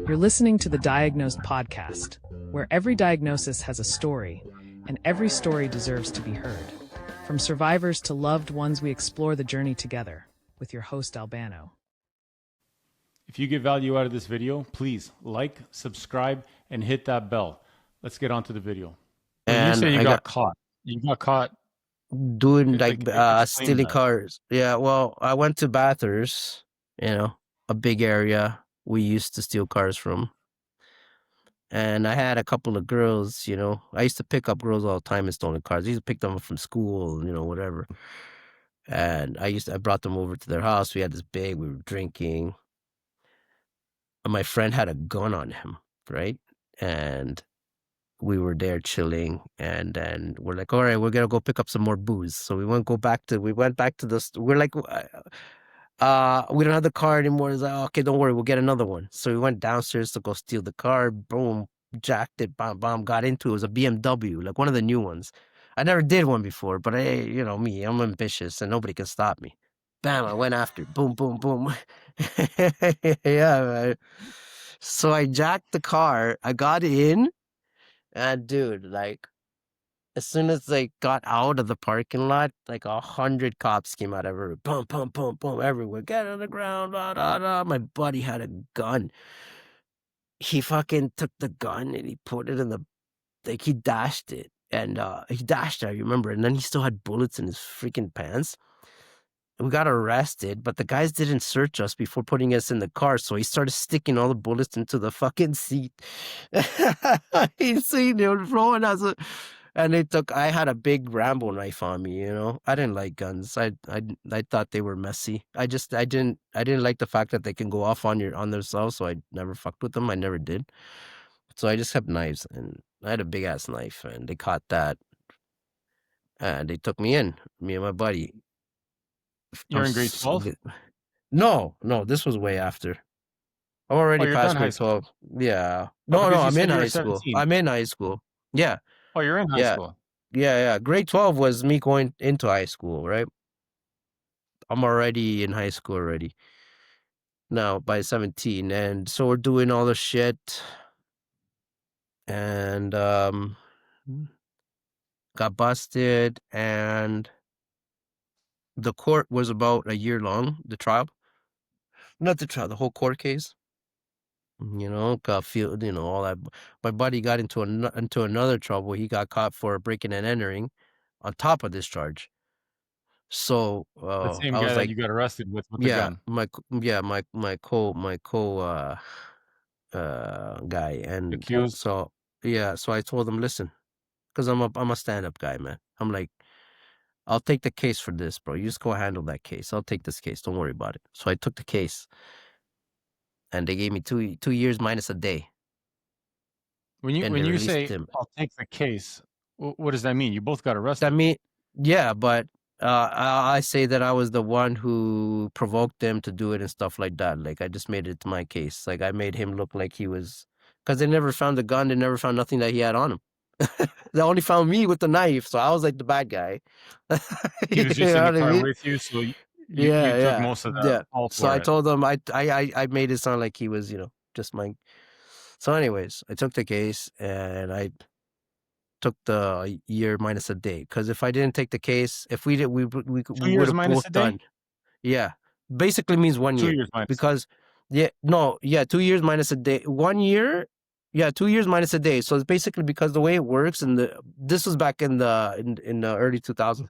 You're listening to the Diagnosed podcast, where every diagnosis has a story, and every story deserves to be heard. From survivors to loved ones, we explore the journey together with your host, Albano. If you get value out of this video, please like, subscribe, and hit that bell. Let's get on to the video. When you say you got caught, you got caught doing explain stealing that. cars. Yeah, well, I went to Bathurst, a big area we used to steal cars from. And I had a couple of girls, I used to pick up girls all the time in stolen cars. I used to pick them up from school, whatever. And I brought them over to their house. We had this we were drinking. And my friend had a gun on him, right? And we were there chilling, and then we're like, all right, we're gonna go pick up some more booze. So we went back to this. We're like, we don't have the car anymore. It's like, okay, don't worry, we'll get another one. So we went downstairs to go steal the car. Boom, jacked it, bam, got into it. It was a BMW, like one of the new ones. I never did one before, but hey, me, I'm ambitious and nobody can stop me. Bam, I went after it. Boom, boom, boom. Yeah, man. So I jacked the car. I got in. And dude, like, as soon as they got out of the parking lot, like 100 cops came out everywhere. Boom, boom, boom, boom, everywhere. Get on the ground, da, da, da. My buddy had a gun. He fucking took the gun and he put it in he dashed it. And he dashed it, I remember. And then he still had bullets in his freaking pants. We got arrested, but the guys didn't search us before putting us in the car, so he started sticking all the bullets into the fucking seat. They were throwing us, and I had a big Rambo knife on me. I didn't like guns. I thought they were messy. I didn't like the fact that they can go off on themselves, so I never fucked with them. I never did. So I just kept knives, and I had a big ass knife, and they caught that, and they took me in, me and my buddy. You're in grade 12? No, this was way after. I'm already you're past done high grade school. 12. Yeah. Oh, No, because you I'm said in you were high school. 17. I'm in high school. Yeah. Oh, you're in high Yeah. school. Yeah. Grade 12 was me going into high school, right? I'm already in high school already. Now by 17. And so we're doing all the shit. And got busted, and the court was about a year long, the trial. Not the trial, the whole court case. Got all that. My buddy got into another trouble. He got caught for breaking and entering on top of this charge. So The same I guy was that like, you got arrested with the gun. my co guy, and Accused. so I told him, listen, because I'm a stand-up guy, man. I'm like, I'll take the case for this, bro. You just go handle that case. I'll take this case. Don't worry about it. So I took the case. And they gave me 2 years minus a day. When you say him. I'll take the case, what does that mean? You both got arrested. But I say that I was the one who provoked them to do it and stuff like that. Like, I just made it to my case. Like, I made him look like he was, because they never found the gun. They never found nothing that he had on him. They only found me with the knife, so I was like the bad guy. He was just in the car with you, so you took most of that. Yeah. So I told them I made it sound like he was, just my. So, anyways, I took the case and I took the year minus a day, because if I didn't take the case, if we did, we would have both done. Yeah, basically means 1 year. 2 years minus. Because 2 years minus a day. 1 year. Yeah, 2 years minus a day. So it's basically, because the way it works, this was back in the early 2000s.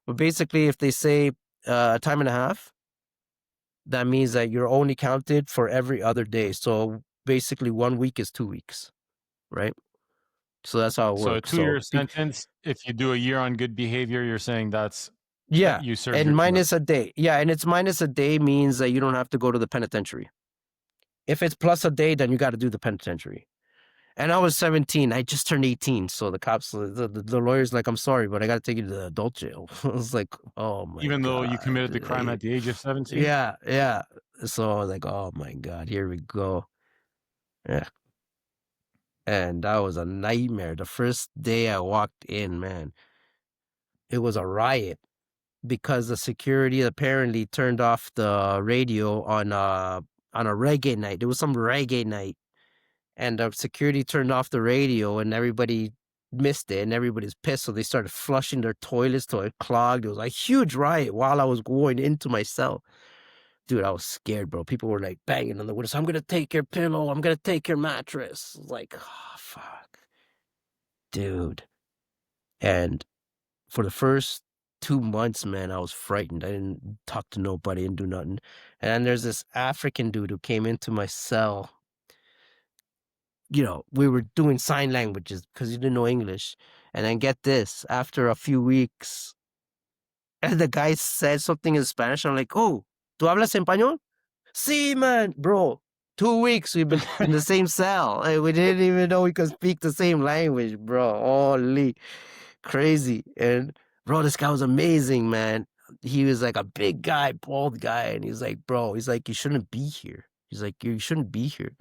But basically, if they say a time and a half, that means that you're only counted for every other day. So basically 1 week is 2 weeks, right? So that's how it works. So a 2-year sentence, if you do a year on good behavior, you're saying that you served and your minus a day. Yeah, and it's minus a day means that you don't have to go to the penitentiary. If it's plus a day, then you got to do the penitentiary. And I was 17. I just turned 18. So the cops, the lawyer's like, I'm sorry, but I got to take you to the adult jail. I was like, oh my God. Even though you committed the crime at the age of 17? Yeah. So I was like, oh my God, here we go. Yeah. And that was a nightmare. The first day I walked in, man, it was a riot. because the security apparently turned off the radio on a reggae night. There was some reggae night, and the security turned off the radio, and everybody missed it, and everybody's pissed. So they started flushing their toilets till it clogged. It was a huge riot while I was going into my cell. Dude, I was scared, bro. People were like banging on the windows. I'm gonna take your pillow. I'm gonna take your mattress. Like, oh, fuck, dude. And for the first 2 months, man, I was frightened. I didn't talk to nobody and do nothing. And then there's this African dude who came into my cell. You know, we were doing sign languages because he didn't know English. And then get this, after a few weeks, and the guy said something in Spanish. I'm like, oh, ¿tú hablas español? Sí, man, bro. 2 weeks we've been in the same cell. And we didn't even know we could speak the same language, bro. Holy crazy. And bro, this guy was amazing, man. He was like a big guy, bald guy, and he's like, bro, he's like, you shouldn't be here. He's like, you shouldn't be here.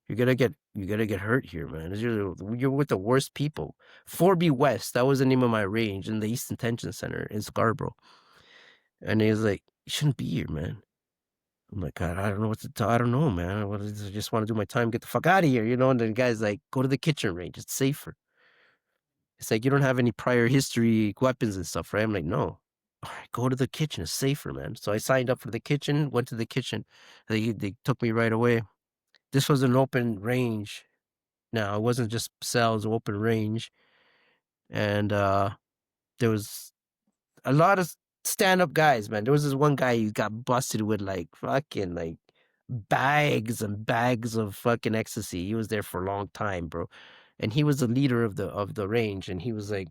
You're gonna get hurt here, man. You're with the worst people. 4B West, that was the name of my range in the East Detention Center in Scarborough. And he was like, you shouldn't be here, man. I'm like, God, I don't know what to tell. I don't know, man. I just want to do my time, get the fuck out of here, you know? And the guy's like, go to the kitchen range. It's safer. It's like, you don't have any prior history weapons and stuff, right? I'm like, no. All right, go to the kitchen. It's safer, man. So I signed up for the kitchen, went to the kitchen. They took me right away. This was an open range. Now, it wasn't just cells, open range. And there was a lot of stand-up guys, man. There was this one guy who got busted with like fucking like bags and bags of fucking ecstasy. He was there for a long time, bro. And he was the leader of the range, and he was like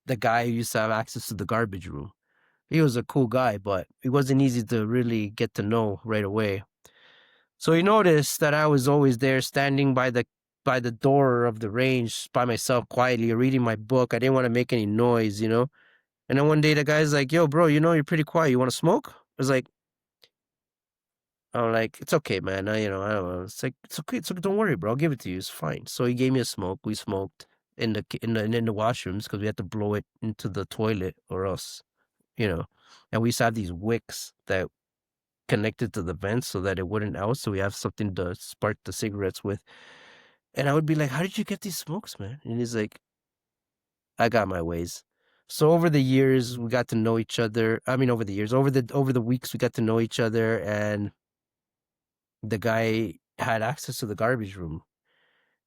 the guy who used to have access to the garbage room. He was a cool guy, but it wasn't easy to really get to know right away. So he noticed that I was always there standing by the door of the range by myself quietly reading my book. I didn't want to make any noise, you know? And then one day the guy's like, yo, bro, you know, you're pretty quiet. You want to smoke? I was like, I'm like, it's okay, man. I don't know. It's like, it's okay. Don't worry, bro. I'll give it to you. It's fine. So he gave me a smoke. We smoked in the washrooms because we had to blow it into the toilet or else, you know. And we used to have these wicks that connected to the vents so that it wouldn't out. So we have something to spark the cigarettes with. And I would be like, how did you get these smokes, man? And he's like, I got my ways. So over the years, we got to know each other. I mean, over the weeks, we got to know each other, and the guy had access to the garbage room.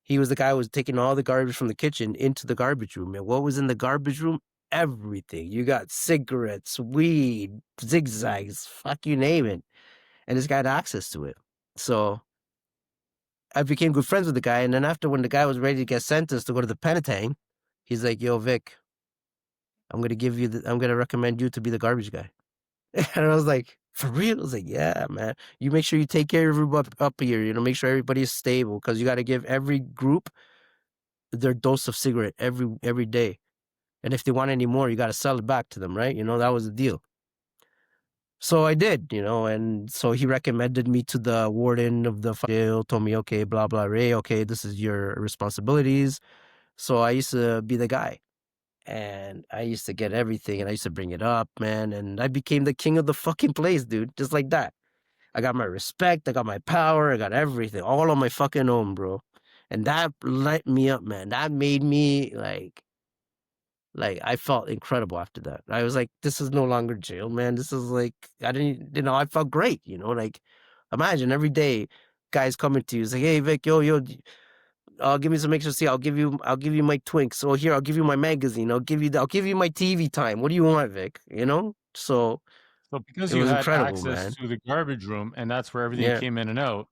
He was the guy who was taking all the garbage from the kitchen into the garbage room. And what was in the garbage room? Everything. You got cigarettes, weed, zigzags, fuck you name it. And this guy had access to it. So I became good friends with the guy. And then after, when the guy was ready to get sentenced to go to the penitentiary, he's like, yo, Vic, I'm gonna recommend you to be the garbage guy. And I was like, for real? I was like, yeah, man. You make sure you take care of everybody up here, you know, make sure everybody is stable, because you got to give every group their dose of cigarette every day. And if they want any more, you got to sell it back to them, right? You know, that was the deal. So I did, you know, and so he recommended me to the warden of the jail, told me, okay, blah, blah, Ray, okay, this is your responsibilities. So I used to be the guy. And I used to get everything, and I used to bring it up, man. And I became the king of the fucking place, dude. Just like that. I got my respect. I got my power. I got everything. All on my fucking own, bro. And that lit me up, man. That made me, like I felt incredible after that. I was like, this is no longer jail, man. This is like, I felt great, you know? Like, imagine every day, guys coming to you, it's like, hey, Vic, yo, give me some ecstasy. I'll give you my Twinks. So here, I'll give you my magazine. I'll give you my TV time. What do you want, Vic? You know? So because it you was had incredible, access man. to the garbage room, and that's where everything Yeah. came in and out,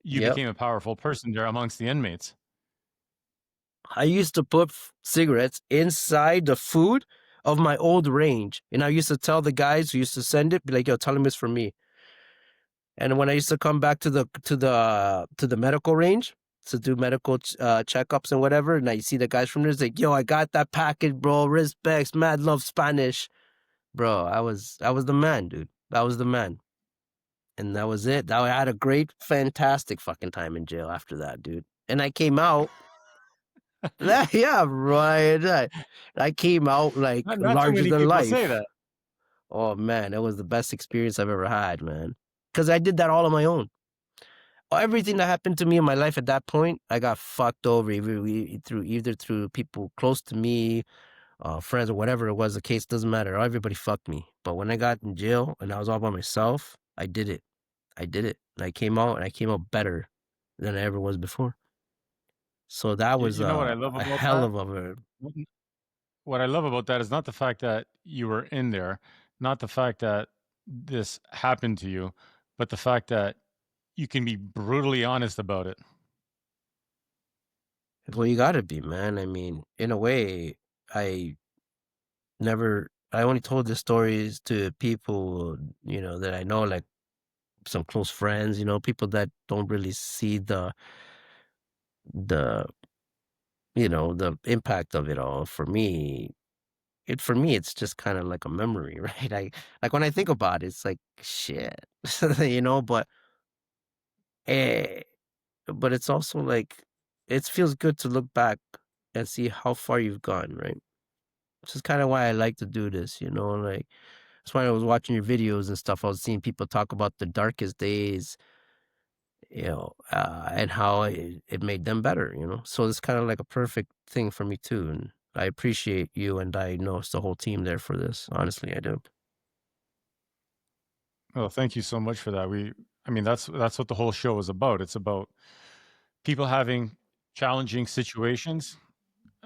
you Yep. became a powerful person there amongst the inmates. I used to put cigarettes inside the food of my old range, and I used to tell the guys who used to send it, be like, yo, tell them it's for me. And when I used to come back to the medical range to do medical checkups and whatever, and I see the guys from there, it's like, yo, I got that package, bro. Respects, mad love, Spanish, bro. I was the man, dude. I was the man, and that was it. I had a great, fantastic fucking time in jail after that, dude. And I came out. Yeah, right. I came out like Not too larger many than people say life. that. Oh man, it was the best experience I've ever had, man. Because I did that all on my own. Everything that happened to me in my life at that point, I got fucked over either through people close to me, friends, or whatever it was. The case doesn't matter. Everybody fucked me. But when I got in jail and I was all by myself, I did it. I did it. And I came out, and I came out better than I ever was before. So that was You know what I love a about hell that? of a What I love about that is not the fact that you were in there, not the fact that this happened to you, but the fact that you can be brutally honest about it. well, you gotta be, man. I mean, in a way, I I only told the stories to people, that I know, like some close friends, people that don't really see the, the impact of it all. For me, it's just kind of like a memory, right? Like when I think about it, it's like shit, eh, but it's also like, it feels good to look back and see how far you've gone, right? Which is kind of why I like to do this, like that's why I was watching your videos and stuff. I was seeing people talk about the darkest days, and how it made them better, So it's kind of like a perfect thing for me too. And I appreciate you, and I know it's the whole team there for this. Honestly, I do. Well, thank you so much for that. I mean, that's what the whole show is about. It's about people having challenging situations.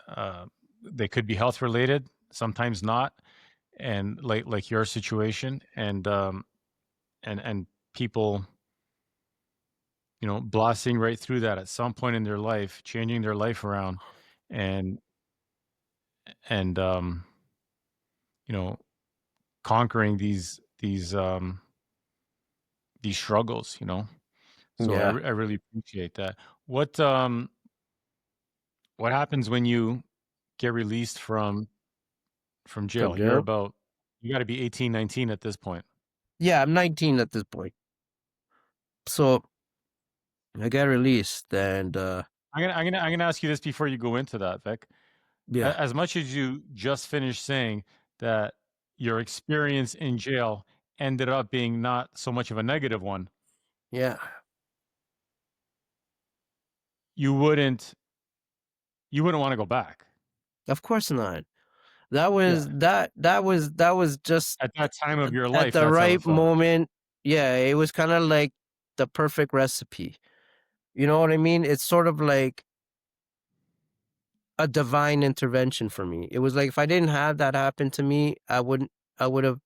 Uh, they could be health related, sometimes not, and like your situation, and people, blasting right through that at some point in their life, changing their life around, and and you know, conquering these struggles. So Yeah, I really appreciate that. What happens when you get released from from jail? jail. You got to be 18, 19 at this point. Yeah, I'm 19 at this point, so I got released, and I'm gonna ask you this before you go into that, Vic. yeah, As much as you just finished saying that your experience in jail ended up being not so much of a negative one, yeah. you wouldn't you wouldn't want to go back. Of course not. That Yeah. was that was just At that time of your at life, the that's how it right felt. moment. Yeah, it was kind of like the perfect recipe. You know what I mean? It's sort of like a divine intervention for me. It was like if I didn't have that happen to me, I would have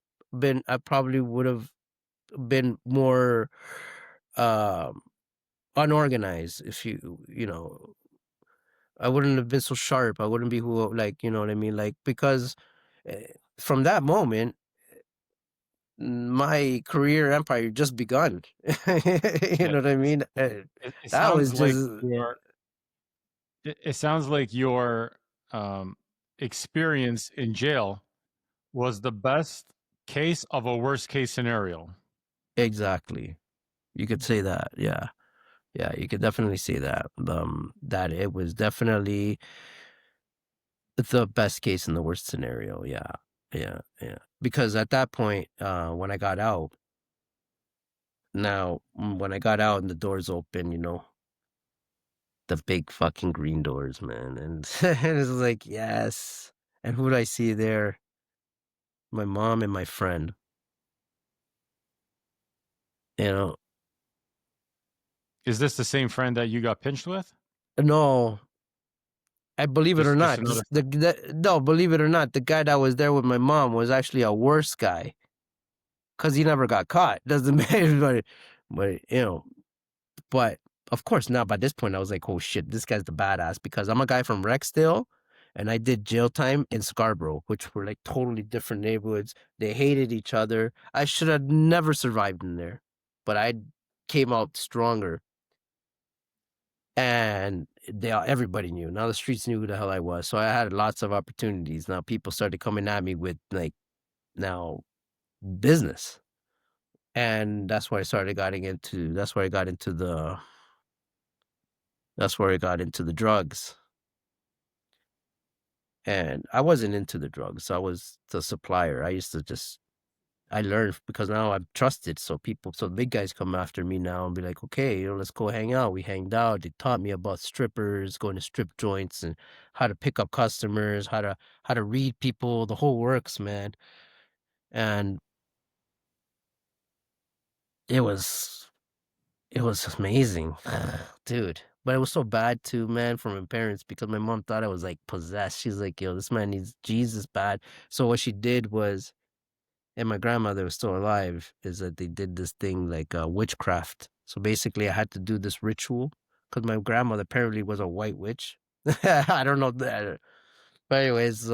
I probably would have been more um unorganized. If I wouldn't have been so sharp. I wouldn't be who, like, you know what I mean? Like, because from that moment, my career empire just begun. You Yeah. know what I mean? It That sounds was like just it sounds like your um, experience in jail was the best case of a worst case scenario. exactly. You could say that. Yeah. Yeah, you could definitely say that. That it was definitely the best case in the worst scenario. Yeah. Yeah. Yeah. Because at that point, when I got out, when I got out and the doors open, the big fucking green doors, man. And it's like, yes. And who do I see there? My mom and my friend. You know, Is this the same friend that you got pinched with? no, I believe it or Just not, another friend. no, believe it or not, the guy that was there with my mom was actually a worse guy because he never got caught. Doesn't matter, but but of course now by this point I was like, oh shit, this guy's the badass because I'm a guy from Rexdale, and I did jail time in Scarborough, which were like totally different neighborhoods. They hated each other. I should have never survived in there, but I came out stronger. And everybody knew. Now the streets knew who the hell I was. So I had lots of opportunities. Now people started coming at me with like now business. And that's where I started getting into that's where I got into the drugs. And I wasn't into the drugs. I was the supplier. I used to just I learned because now I'm trusted. So the big guys come after me now and be like, okay, let's go hang out. We hanged out. They taught me about strippers, going to strip joints, and how to pick up customers, how to read people, the whole works, man. And it was it was amazing, dude. But it was so bad too, man, for my parents because my mom thought I was like possessed. She's like, yo, this man needs Jesus bad. So what she did was, and my grandmother was still alive, is that they did this thing like witchcraft. So basically, I had to do this ritual because my grandmother apparently was a white witch. I don't know that. But anyways,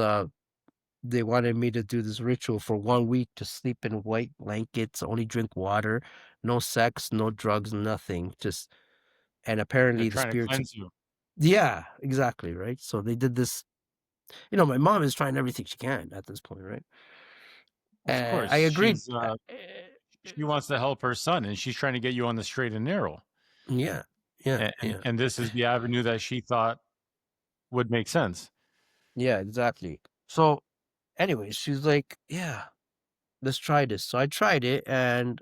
they wanted me to do this ritual for 1 week to sleep in white blankets, only drink water, no sex, no drugs, nothing. And They're apparently the trying to spirits. cleanse you. Yeah, exactly, right? So they did this. My mom is trying everything she can at this point, right? Of course, I agreed. she wants to help her son, and she's trying to get you on the straight and narrow. Yeah, yeah, And, yeah, and this is the avenue that she thought would make sense. yeah, exactly. So, anyways, she's like, "Yeah, let's try this." So I tried it, and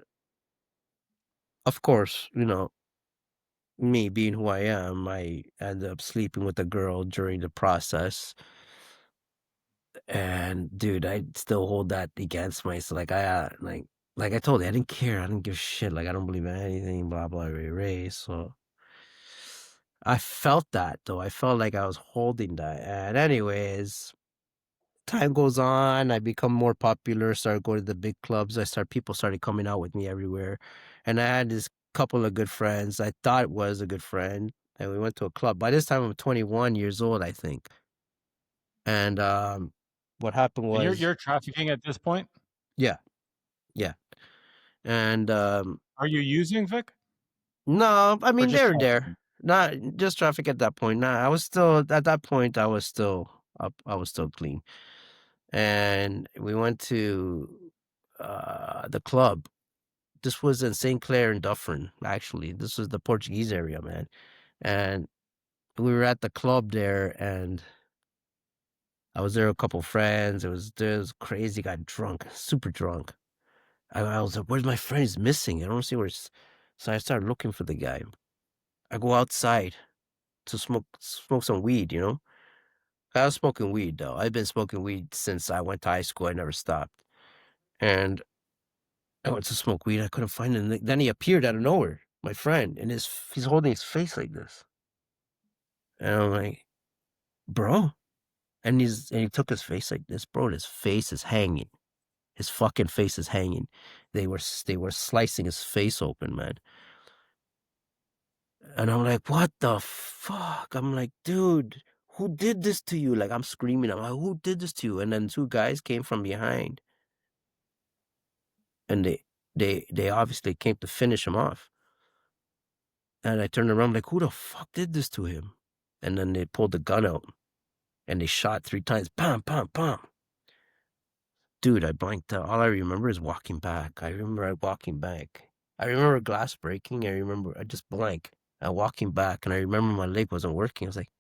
of course, me being who I am, I ended up sleeping with a girl during the process. And dude, I still hold that against myself. Like I told you, I didn't care. I didn't give a shit. Like I don't believe in anything. Blah blah. Ray ray. So I felt that though. I felt like I was holding that. And anyways, time goes on. I become more popular. Started going to the big clubs. People started coming out with me everywhere. And I had this couple of good friends. I thought was a good friend. And we went to a club. By this time, I'm 21 years old, I think. And what happened And was, you're trafficking at this point. yeah, yeah. And Are you using Vic no, I or mean just they're there. trafficking? Not just traffic at that point. Nah, I was still at that point. I was still up. I was still clean. And we went to the club. This was in St. Clair and Dufferin. Actually, this was the Portuguese area, man. And we were at the club there, and I was there with a couple friends. There was crazy. Got drunk, super drunk. I was like, "Where's my friend? He's missing. I don't see where." So I started looking for the guy. I go outside to smoke some weed, I was smoking weed though. I've been smoking weed since I went to high school. I never stopped. And I went to smoke weed. I couldn't find him. Then he appeared out of nowhere, my friend, and he's holding his face like this. And I'm like, bro. And he took his face like this, bro. And his face is hanging. His fucking face is hanging. They were slicing his face open, man. And I'm like, what the fuck? I'm like, dude, who did this to you? Like, I'm screaming. I'm like, who did this to you? And then two guys came from behind, and they obviously came to finish him off. And I turned around, like, who the fuck did this to him? And then they pulled the gun out, and they shot 3 times. Bam, bam, bam. Dude, I blanked out. All I remember is walking back. I remember walking back. I remember glass breaking. I just blank. I walking back, and I remember my leg wasn't working. I was like,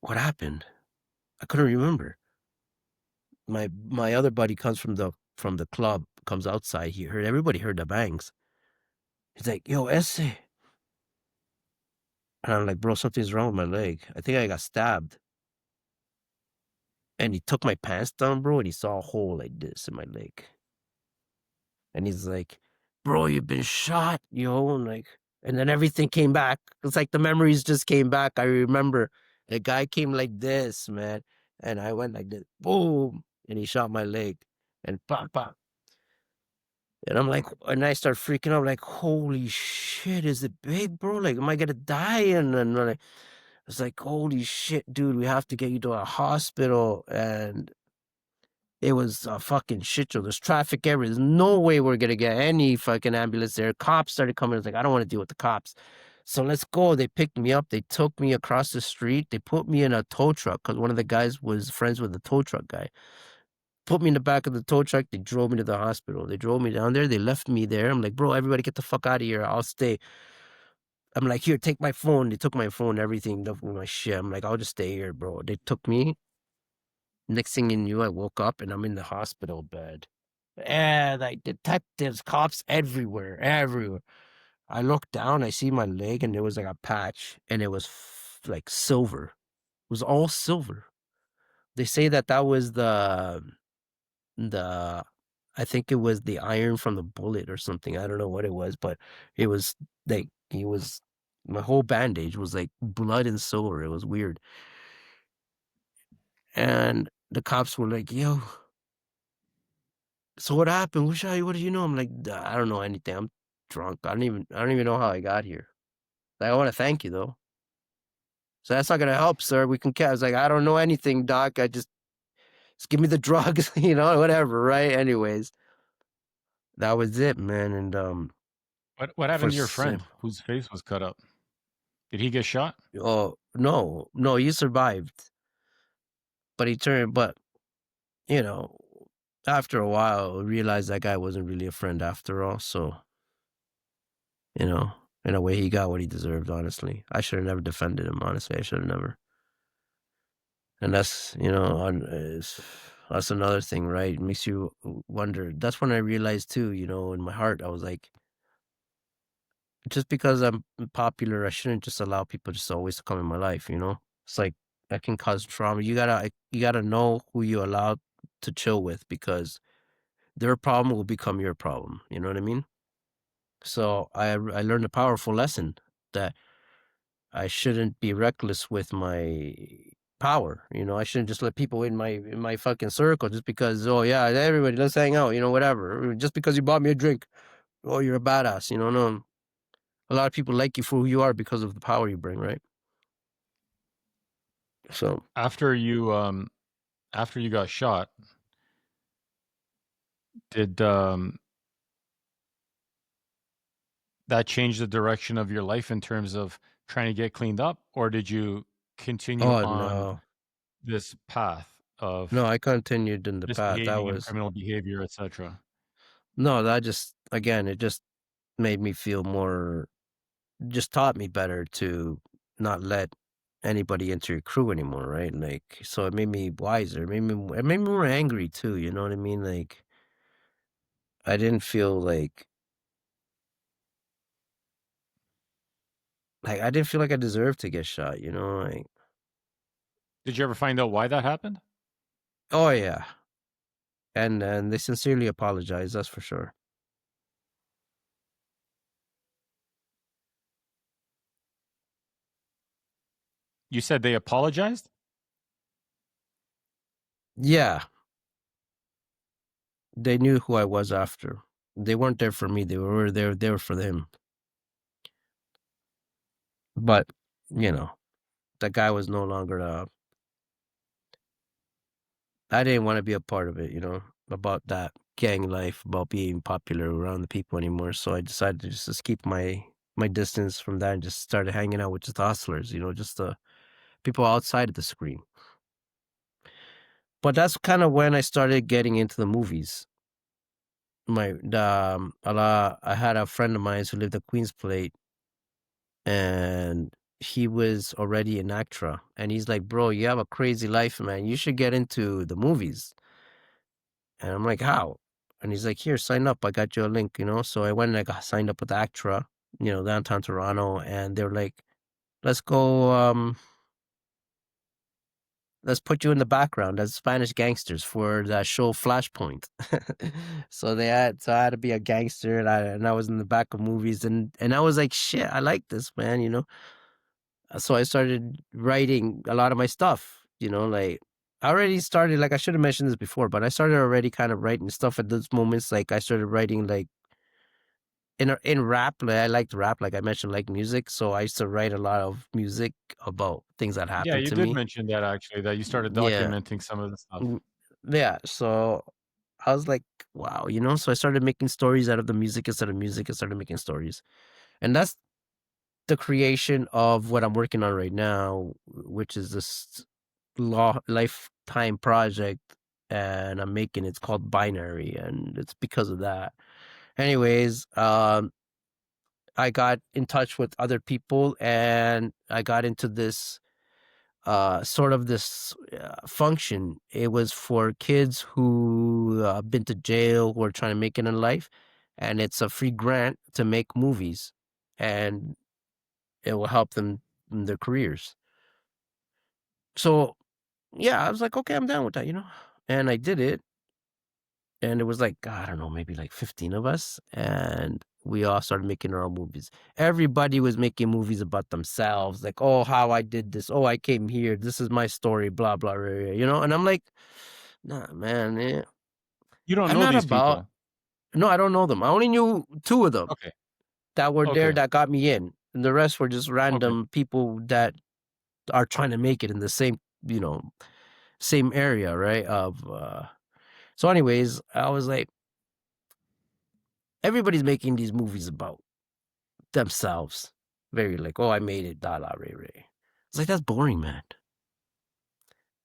what happened? I couldn't remember. My other buddy comes from the club, comes outside. Everybody heard the bangs. He's like, yo, Esse. And I'm like, bro, something's wrong with my leg. I think I got stabbed. And he took my pants down, bro, and he saw a hole like this in my leg. And he's like, bro, you've been shot, yo. And then everything came back. It's like the memories just came back. I remember the guy came like this, man. And I went like this, boom. And he shot my leg. And pop, pop. And I'm like, and I start freaking out, like, holy shit, is it big, bro? Like, am I gonna die? And then like, it's like, holy shit, dude, we have to get you to a hospital. And it was a fucking shit show. There's traffic everywhere. There's no way we're gonna get any fucking ambulance there. Cops started coming. I was like, I don't want to deal with the cops. So let's go. They picked me up. They took me across the street. They put me in a tow truck because one of the guys was friends with the tow truck guy. Put me in the back of the tow truck. They drove me to the hospital. They drove me down there. They left me there. I'm like, bro, everybody get the fuck out of here. I'll stay. I'm like, here, take my phone. They took my phone, everything, my shit. I'm like, I'll just stay here, bro. They took me. Next thing you knew, I woke up and I'm in the hospital bed. and like detectives, cops everywhere, everywhere. I looked down, I see my leg, and there was like a patch, and it was like silver. It was all silver. They say that that was the I think it was the iron from the bullet or something. I don't know what it was, but it was like it was my whole bandage was like blood and silver. It was weird. And the cops were like, "Yo, so what happened? What do you know?" I'm like, I don't know anything. I'm drunk. I don't even know how I got here. Like, I want to thank you though. So that's not gonna help, sir. We can catch. I was like, I don't know anything, doc. Just give me the drugs, whatever, right? Anyways, that was it, man. And What for happened to your sim friend whose face was cut up? Did he get shot? oh no, no, he survived. But he turned but you know, after a while I realized that guy wasn't really a friend after all. So, you know, in a way he got what he deserved, honestly. I should have never defended him, honestly. I should have never. And that's, that's another thing, right? It makes you wonder. That's when I realized too, in my heart, I was like, just because I'm popular, I shouldn't just allow people just always to come in my life. It's like that can cause trauma. You gotta know who you allow to chill with because their problem will become your problem. You know what I mean? So I learned a powerful lesson that I shouldn't be reckless with my power. I shouldn't just let people in my fucking circle just because, oh yeah, everybody, let's hang out, whatever. Just because you bought me a drink, oh, you're a badass. No, a lot of people like you for who you are because of the power you bring, right? So After you got shot, did that change the direction of your life in terms of trying to get cleaned up, or did you continue oh on no. this path No, of I continued in the path. That misbehaving and was criminal behavior, etc.? no, that just again, it just made me feel more just taught me better to not let anybody into your crew anymore, right? Like, so it made me wiser. It made me more angry too. You know what I mean? Like, I didn't feel like I didn't feel like I deserved to get shot. Like, Did you ever find out why that happened? oh yeah, and they sincerely apologize. That's for sure. You said they apologized? Yeah, they knew who I was after. They weren't there for me. They were there for him. But that guy was no longer I didn't want to be a part of it, about that gang life, about being popular around the people anymore. So I decided to just keep my distance from that and just started hanging out with just the hustlers, just the people outside of the screen. But that's kind of when I started getting into the movies. I had a friend of mine who lived at Queens Plate, and he was already an actor, and he's like, "Bro, you have a crazy life, man. You should get into the movies." And I'm like, "How?" And he's like, "Here, sign up. I got you a link." So I went and I got signed up with Actra, downtown Toronto, and they're like, "Let's go. Let's put you in the background as Spanish gangsters for that show Flashpoint." So I had to be a gangster, and I was in the back of movies, and I was like, "Shit, I like this, man." So I started writing a lot of my stuff. Like I already started. Like I should have mentioned this before, but I started already kind of writing stuff at those moments. Like I started writing like in rap. Like I liked rap, like I mentioned, like music. So I used to write a lot of music about things that Yeah, happened you to did me. mention that actually, that you started Yeah, documenting some of the stuff. mm, yeah. So I was like, wow. So I started making stories out of the music instead of music. I started making stories, and that's the creation of what I'm working on right now, which is this lifetime project, and I'm making it's called Binary, and it's because of that. Anyways, I got in touch with other people, and I got into this sort of this function. It was for kids who been to jail, who are trying to make it in life, and it's a free grant to make movies, and it will help them in their careers. So yeah, I was like, okay, I'm down with that, and I did it. And it was like, I don't know, maybe like 15 of us. And we all started making our own movies. Everybody was making movies about themselves. Like, oh, how I did this. Oh, I came here. This is my story, blah, blah, blah, blah. And I'm like, nah, man. You don't I'm know not these about, people. no, I don't know them. I only knew 2 of them Okay. that were there Okay. that got me in. And the rest were just random people that are trying to make it in the same, same area, right? So anyways, I was like, everybody's making these movies about themselves. Very like, oh, I made it, da la ray ray. It's like, that's boring, man.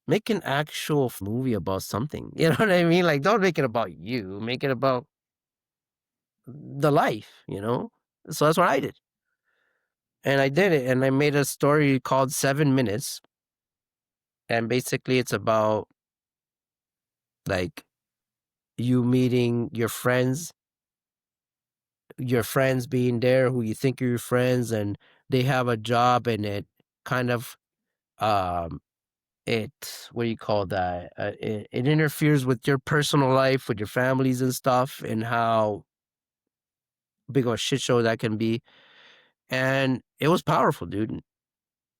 Make an actual movie about something. You know what I mean? Like, don't make it about you. Make it about the life, So that's what I did. And I did it. And I made a story called 7 Minutes. And basically it's about like you meeting your friends being there who you think are your friends, and they have a job, and it kind of um what do you call that? It interferes with your personal life, with your families and stuff, and how big of a shit show that can be. And it was powerful, dude.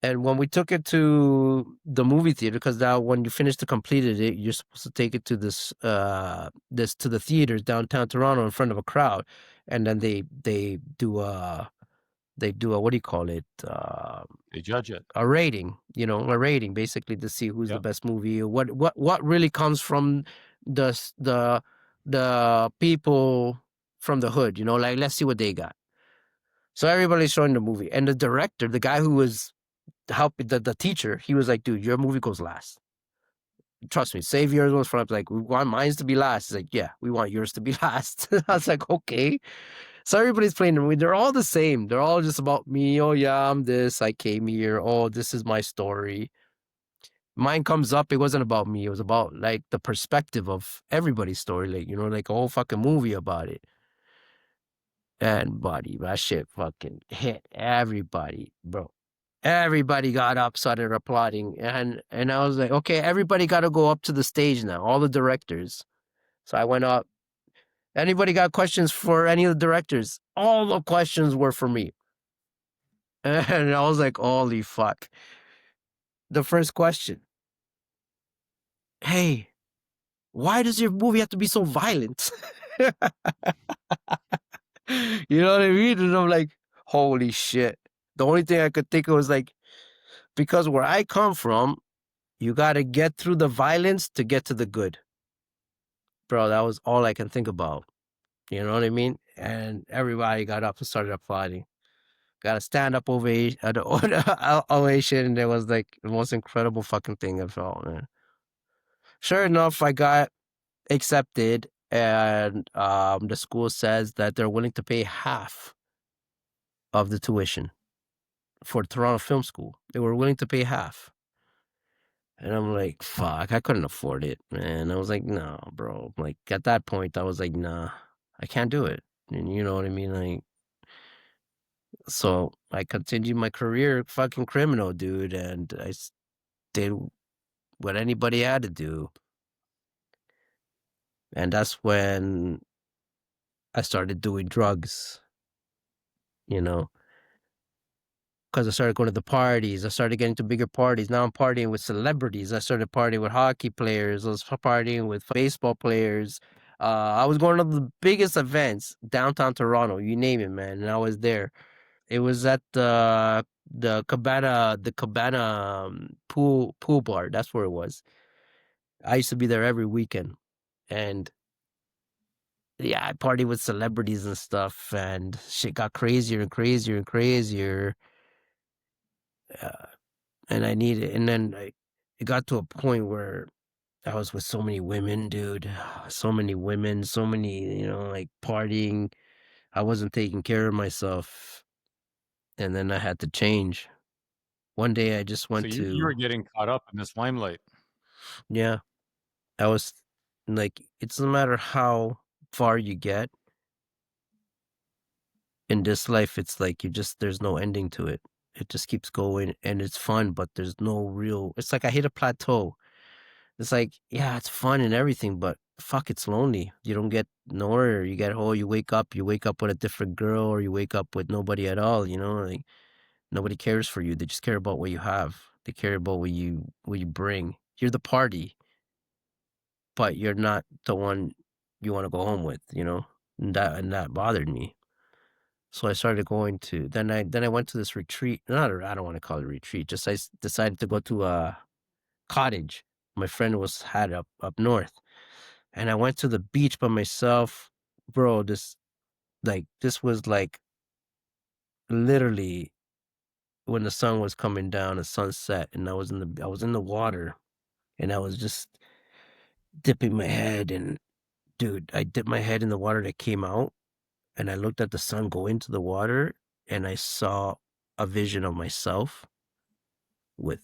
And when we took it to the movie theater, because now when you finish to completed it, you're supposed to take it to this to the theaters downtown Toronto in front of a crowd, and then they do a what do you call it? They judge it. A rating, a rating basically to see who's the Yep. best movie, or what really comes from the people from the hood, like, let's see what they got. So everybody's showing the movie, and the director, the guy who was helping the teacher, he was like, dude, your movie goes last. Trust me, save yours was front. Like, we want mine's to be last. He's like, yeah, we want yours to be last. I was like, okay. So everybody's playing the movie. They're all the same. They're all just about me. Oh yeah, I'm this. I came here. Oh, this is my story. Mine comes up. It wasn't about me. It was about like the perspective of everybody's story. Like, like a whole fucking movie about it. And buddy, that shit fucking hit everybody, bro. Everybody got up, started applauding, and I was like, okay, everybody got to go up to the stage now. All the directors. So I went up. Anybody got questions for any of the directors? All the questions were for me. And I was like, holy fuck. The first question. Hey, why does your movie have to be so violent? You know what I mean? And I'm like, holy shit. The only thing I could think of was like, because where I come from, you got to get through the violence to get to the good. Bro, that was all I can think about. You know what I mean? And everybody got up and started applauding. Got a stand-up ovation, ovation, and it was like the most incredible fucking thing I felt, man. Sure enough, I got accepted, and the school says that they're willing to pay half of the tuition for Toronto Film School. They were willing to pay half. And I'm like, fuck, I couldn't afford it, man. I was like, no, bro. Like, at that point, I was like, nah, I can't do it. And you know what I mean? Like, so I continued my career fucking criminal, dude. And I did what anybody had to do. And that's when I started doing drugs, because I started going to the parties. I started getting to bigger parties. Now I'm partying with celebrities. I started partying with hockey players. I was partying with baseball players. I was going to the biggest events downtown Toronto, you name it, man. And I was there. It was at the Cabana pool bar. That's where it was. I used to be there every weekend, and yeah, I partied with celebrities and stuff, and shit got crazier and crazier and crazier. And I needed, and then it got to a point where I was with so many women, dude. So many women, so many, like partying. I wasn't taking care of myself, and then I had to change. One day I just So went you were to, getting caught up in this limelight. yeah, I was like, it's no matter how far you get in this life, it's like there's no ending to it. It just keeps going and it's fun, but there's no real, it's like I hit a plateau. It's like, yeah, it's fun and everything, but fuck, it's lonely. You don't get nowhere. You get home, you wake up with a different girl, or you wake up with nobody at all, like nobody cares for you. They just care about what you have. They care about what you bring. You're the party, but you're not the one you want to go home with, and that bothered me. So I started going to then I went to this retreat. I don't want to call it a retreat. Just decided to go to a cottage my friend had up north, and I went to the beach by myself, bro. This was like literally when the sun was coming down, the sunset, and I was in the water, and I was just dipping my head, and dude, I dipped my head in the water that came out, and I looked at the sun go into the water, and I saw a vision of myself with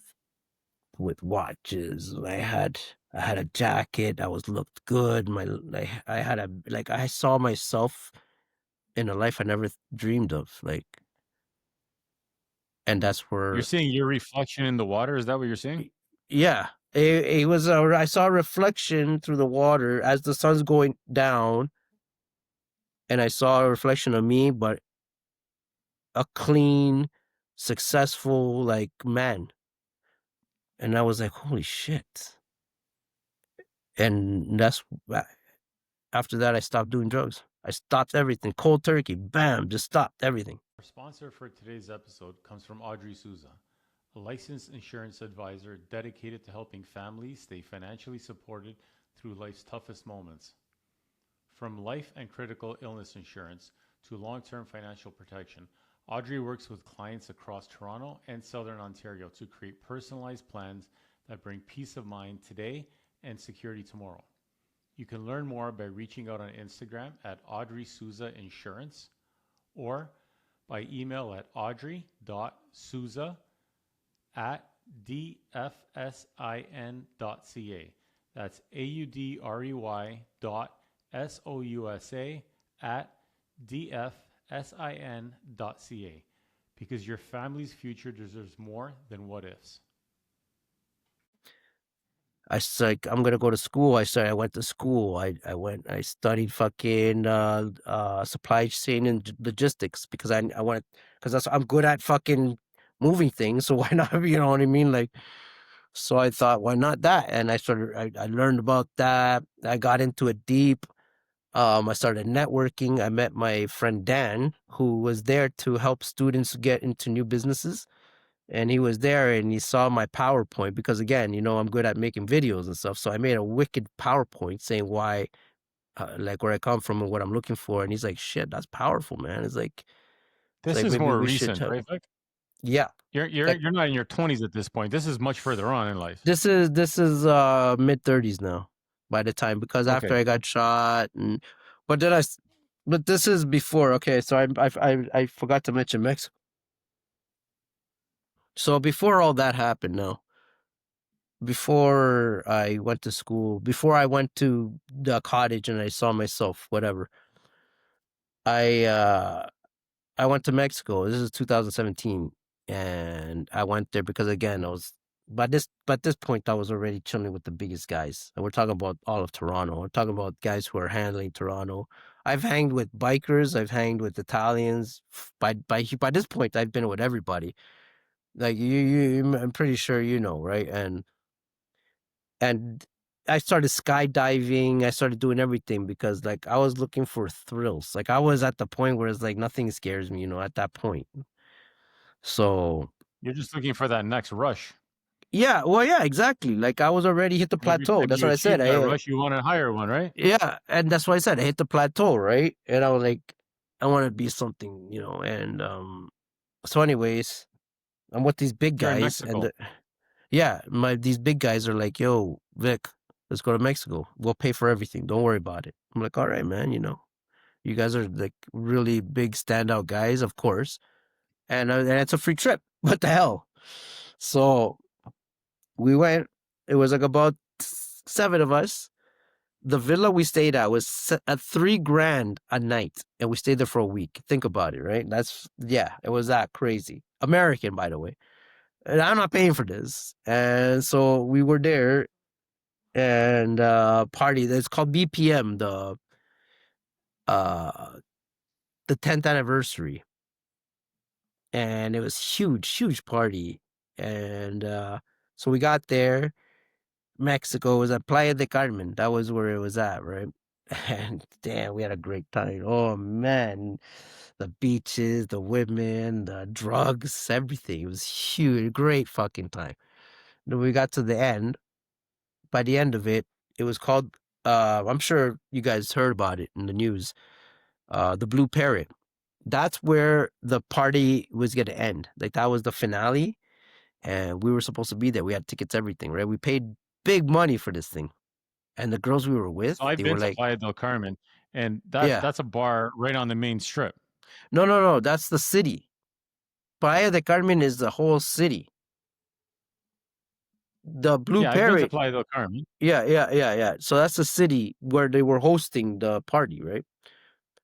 watches. I had a jacket. I was looked good. I had I saw myself in a life I never dreamed of. And that's You're where, seeing your reflection in the water. Is that what you're seeing? yeah, it was. I saw a reflection through the water as the sun's going down, and I saw a reflection of me, but a clean, successful man. And I was like, holy shit. And after that, I stopped doing drugs. I stopped everything. Cold turkey. Bam. Just stopped everything. Our sponsor for today's episode comes from Audrey Souza, a licensed insurance advisor dedicated to helping families stay financially supported through life's toughest moments. From life and critical illness insurance to long-term financial protection, Audrey works with clients across Toronto and Southern Ontario to create personalized plans that bring peace of mind today and security tomorrow. You can learn more by reaching out on Instagram at Audrey Souza Insurance or by email at audrey.souza@dfsin.ca. That's audrey.souza@dfsin.ca, because your family's future deserves more than what ifs. I'm gonna go to school. I went to school. I studied fucking supply chain and logistics because I wanted, because I'm good at fucking moving things. So why not? You know what I mean? So I thought, why not that? And I learned about that. I got into it deep. I started networking. I met my friend Dan, who was there to help students get into new businesses. And he was there and he saw my PowerPoint because, again, I'm good at making videos and stuff. So I made a wicked PowerPoint saying why, where I come from and what I'm looking for. And he's like, shit, that's powerful, man. It's This like is maybe more we should recent, help. right, Vic? Yeah. You're not in your 20s at this point. This is much further on in life. This is mid 30s now by the time, because after Okay. I got shot but but this is before. Okay. So I forgot to mention Mexico. So before all that happened now, before I went to school, before I went to the cottage and I saw myself, whatever, I I went to Mexico. This is 2017, and I went there because, again, I was by this point I was already chilling with the biggest guys, and we're talking about all of Toronto. We're talking about guys who are handling Toronto. I've hanged with bikers. I've hanged with Italians. By this point, I've been with everybody. Like I'm pretty sure right? And I started skydiving. I started doing everything because I was looking for thrills. I was at the point where it's like nothing scares me, at that point. So You're just looking for that next rush. yeah, well, yeah, exactly. I was already hit the And every plateau. time That's you what I said. achieve that rush, you want a higher one, right? Yeah, and that's what I said. I hit the plateau, right? And I was like, I want to be something, and so anyways, I'm with these big You're in guys, and Mexico. yeah, these big guys are like, yo, Vic, let's go to Mexico. We'll pay for everything. Don't worry about it. I'm like, all right, man, you guys are really big standout guys, of course. And it's a free trip. What the hell? So we went. It was like about 7 of us. The villa we stayed at was at $3,000 a night, and we stayed there for a week. Think about it, right? It was that crazy. American, by the way. And I'm not paying for this. And so we were there and party. It's called BPM, the 10th anniversary. And it was huge party. And so we got there. Mexico was at Playa de Carmen. That was where it was at, right? And damn, we had a great time. Oh man, the beaches, the women, the drugs, everything. It was huge, great fucking time. Then we got to the end. By the end of it, it was called. I'm sure you guys heard about it in the news. The Blue Parrot. That's where the party was gonna end. Like that was the finale, and we were supposed to be there. We had tickets, everything, right? We paid big money for this thing. And the girls we were with, So I've they been were to like, Playa del Carmen, and yeah, that's a bar right on the main strip. no, that's the city. Playa de Carmen is the whole city. The Blue Yeah, I've been to Parrot, Playa del Carmen. yeah. So that's the city where they were hosting the party, right?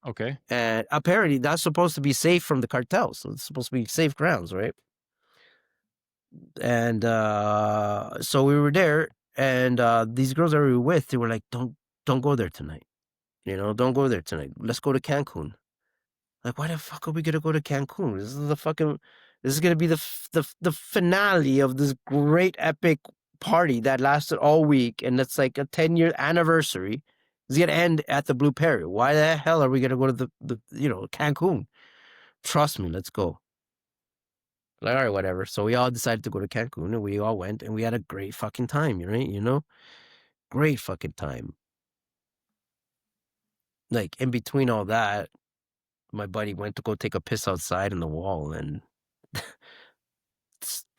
Okay. And apparently that's supposed to be safe from the cartels. So it's supposed to be safe grounds, right? And so we were there, and these girls that we were with, they were like, don't go there tonight. Don't go there tonight. Let's go to Cancun. Like, why the fuck are we gonna go to Cancun? This is gonna be the finale of this great epic party that lasted all week, and it's like a 10-year anniversary. It's gonna end at the Blue Parrot. Why the hell are we gonna go to the Cancun? Trust me, let's go. Like, all right, whatever. So we all decided to go to Cancun, and we all went, and we had a great fucking time, right? Great fucking time. Like, in between all that, my buddy went to go take a piss outside in the wall, and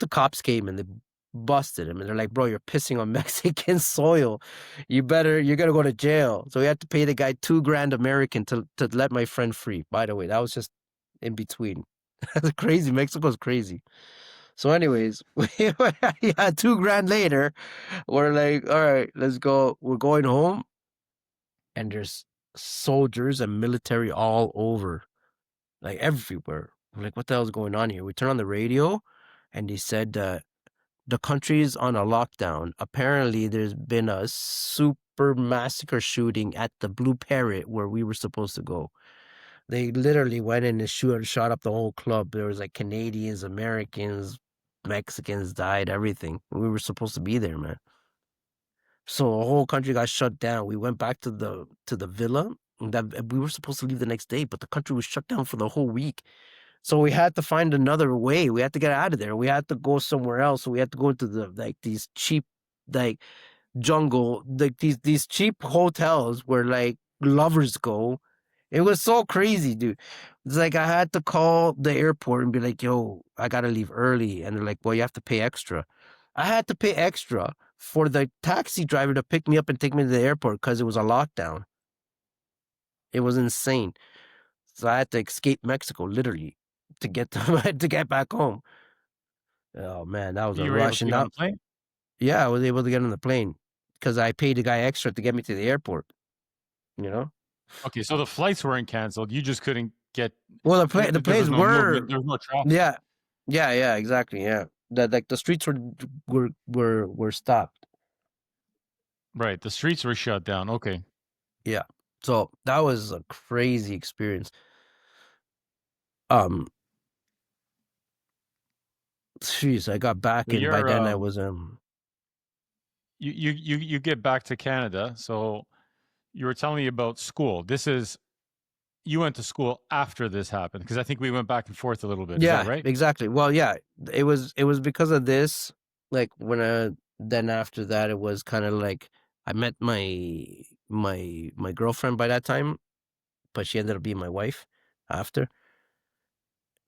the cops came and they busted him, and they're like, bro, you're pissing on Mexican soil. You're gonna go to jail. So we had to pay the guy $2,000 American to let my friend free. By the way, that was just in between. That's crazy. Mexico's crazy. So anyways, yeah, $2,000 later, we're like, all right, let's go. We're going home, and there's soldiers and military all over, like everywhere. We're like, what the hell's going on here? We turn on the radio, and they said that the country is on a lockdown. Apparently, there's been a super massacre shooting at the Blue Parrot where we were supposed to go. They literally went in and shot up the whole club. There was like Canadians, Americans, Mexicans died, everything. We were supposed to be there, man. So the whole country got shut down. We went back to the villa. That we were supposed to leave the next day, but the country was shut down for the whole week. So we had to find another way. We had to get out of there. We had to go somewhere else. So we had to go to these cheap, like jungle, like these cheap hotels where like lovers go. It was so crazy, dude. It's like I had to call the airport and be like, yo, I gotta leave early. And they're like, well, you have to pay extra. I had to pay extra for the taxi driver to pick me up and take me to the airport because it was a lockdown. It was insane. So I had to escape Mexico, literally, to get to get back home. Oh man, that was a You were able rush. to And get on now, the plane? yeah, I was able to get on the plane because I paid the guy extra to get me to the airport. You know. Okay, so the flights weren't canceled. You just couldn't get Well, the there was planes no movement, were, there was no traffic. yeah, yeah, exactly, yeah. That like the streets were stopped. Right, the streets were shut down. Okay. Yeah, so that was a crazy experience. Um, Jeez, I got back, So and by you're then I was you get back to Canada. So you were telling me about school. You went to school after this happened because I think we went back and forth a little bit. Is that yeah, right? exactly. Well, yeah, it was because of this. Like then after that, it was kind of like I met my girlfriend by that time, but she ended up being my wife after.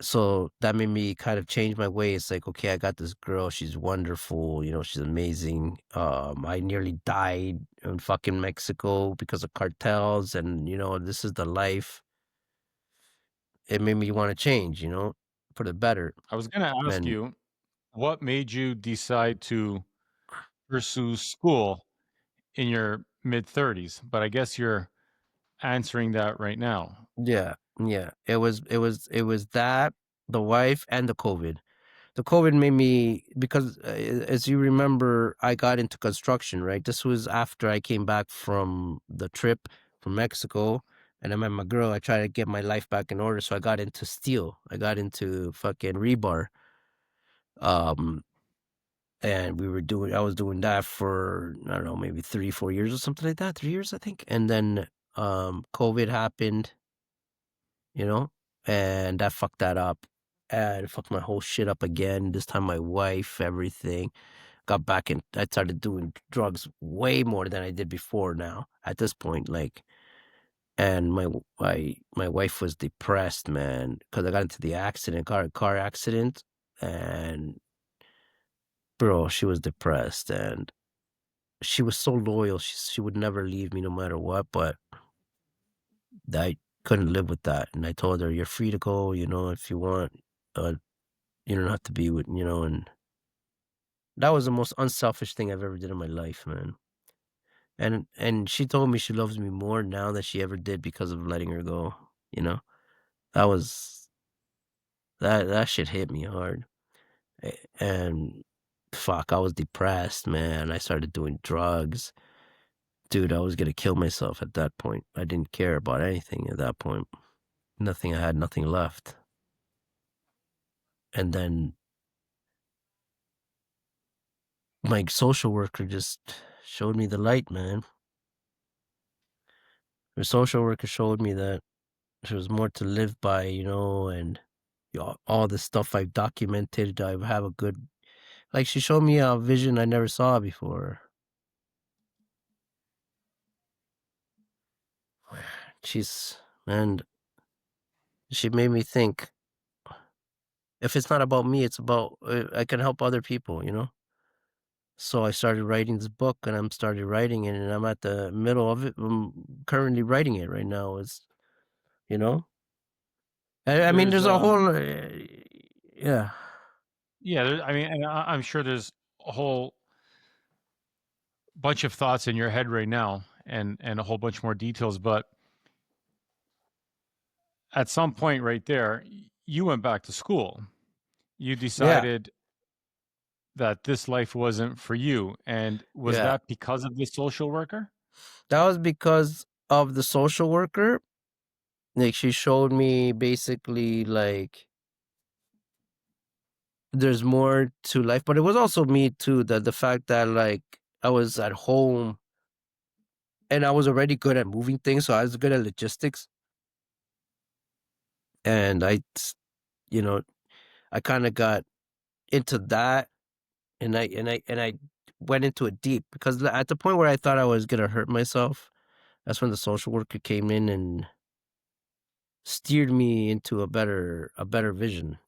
So that made me kind of change my ways. Like, okay, I got this girl. She's wonderful. She's amazing. I nearly died in fucking Mexico because of cartels, and this is the life. It made me want to change, for the better. I was going to ask And you what made you decide to pursue school in your mid 30s? But I guess you're answering that right now. Yeah, yeah. It was that, the wife, and the COVID. The COVID made me, because as you remember, I got into construction, right? This was after I came back from the trip from Mexico, and I met my girl. I tried to get my life back in order, so I got into steel. I got into fucking rebar. Um, and I was doing that for, I don't know, maybe 3-4 years or something like that. 3 years, I think. And then COVID happened, you know, and that fucked that up. And it fucked my whole shit up again. This time my wife, everything. Got back in. I started doing drugs way more than I did before now at this point, like, and my wife was depressed, man, because I got into the accident, car accident, and bro, she was depressed, and she was so loyal. She would never leave me no matter what, but I couldn't live with that. And I told her, "You're free to go, if you want. Uh, you don't have to be with, and that was the most unselfish thing I've ever did in my life, man. And she told me she loves me more now than she ever did because of letting her go, you know? That was that shit hit me hard. And fuck, I was depressed, man. I started doing drugs. Dude, I was gonna kill myself at that point. I didn't care about anything at that point. Nothing, I had nothing left. And then my social worker just showed me the light, man. The social worker showed me that there was more to live by, and all the stuff I've documented. I have a good, like, she showed me a vision I never saw before. And she made me think, if it's not about me, it's about, I can help other people, So I started writing this book, and I'm started writing it, and I'm at the middle of it. I'm currently writing it right now. You know, I mean, There's there's a whole, yeah, yeah, I mean, and I'm sure there's a whole bunch of thoughts in your head right now, and a whole bunch more details. But at some point, right there, you went back to school. You yeah, decided that this life wasn't for you, and was yeah. that because of the social worker? That was because of the social worker. Like, she showed me basically, like, there's more to life, but it was also me too, that the fact that, like, I was at home and I was already good at moving things, so I was good at logistics. And you know, I kind of got into that, and I went into it deep, because at the point where I thought I was gonna hurt myself, that's when the social worker came in and steered me into a better vision.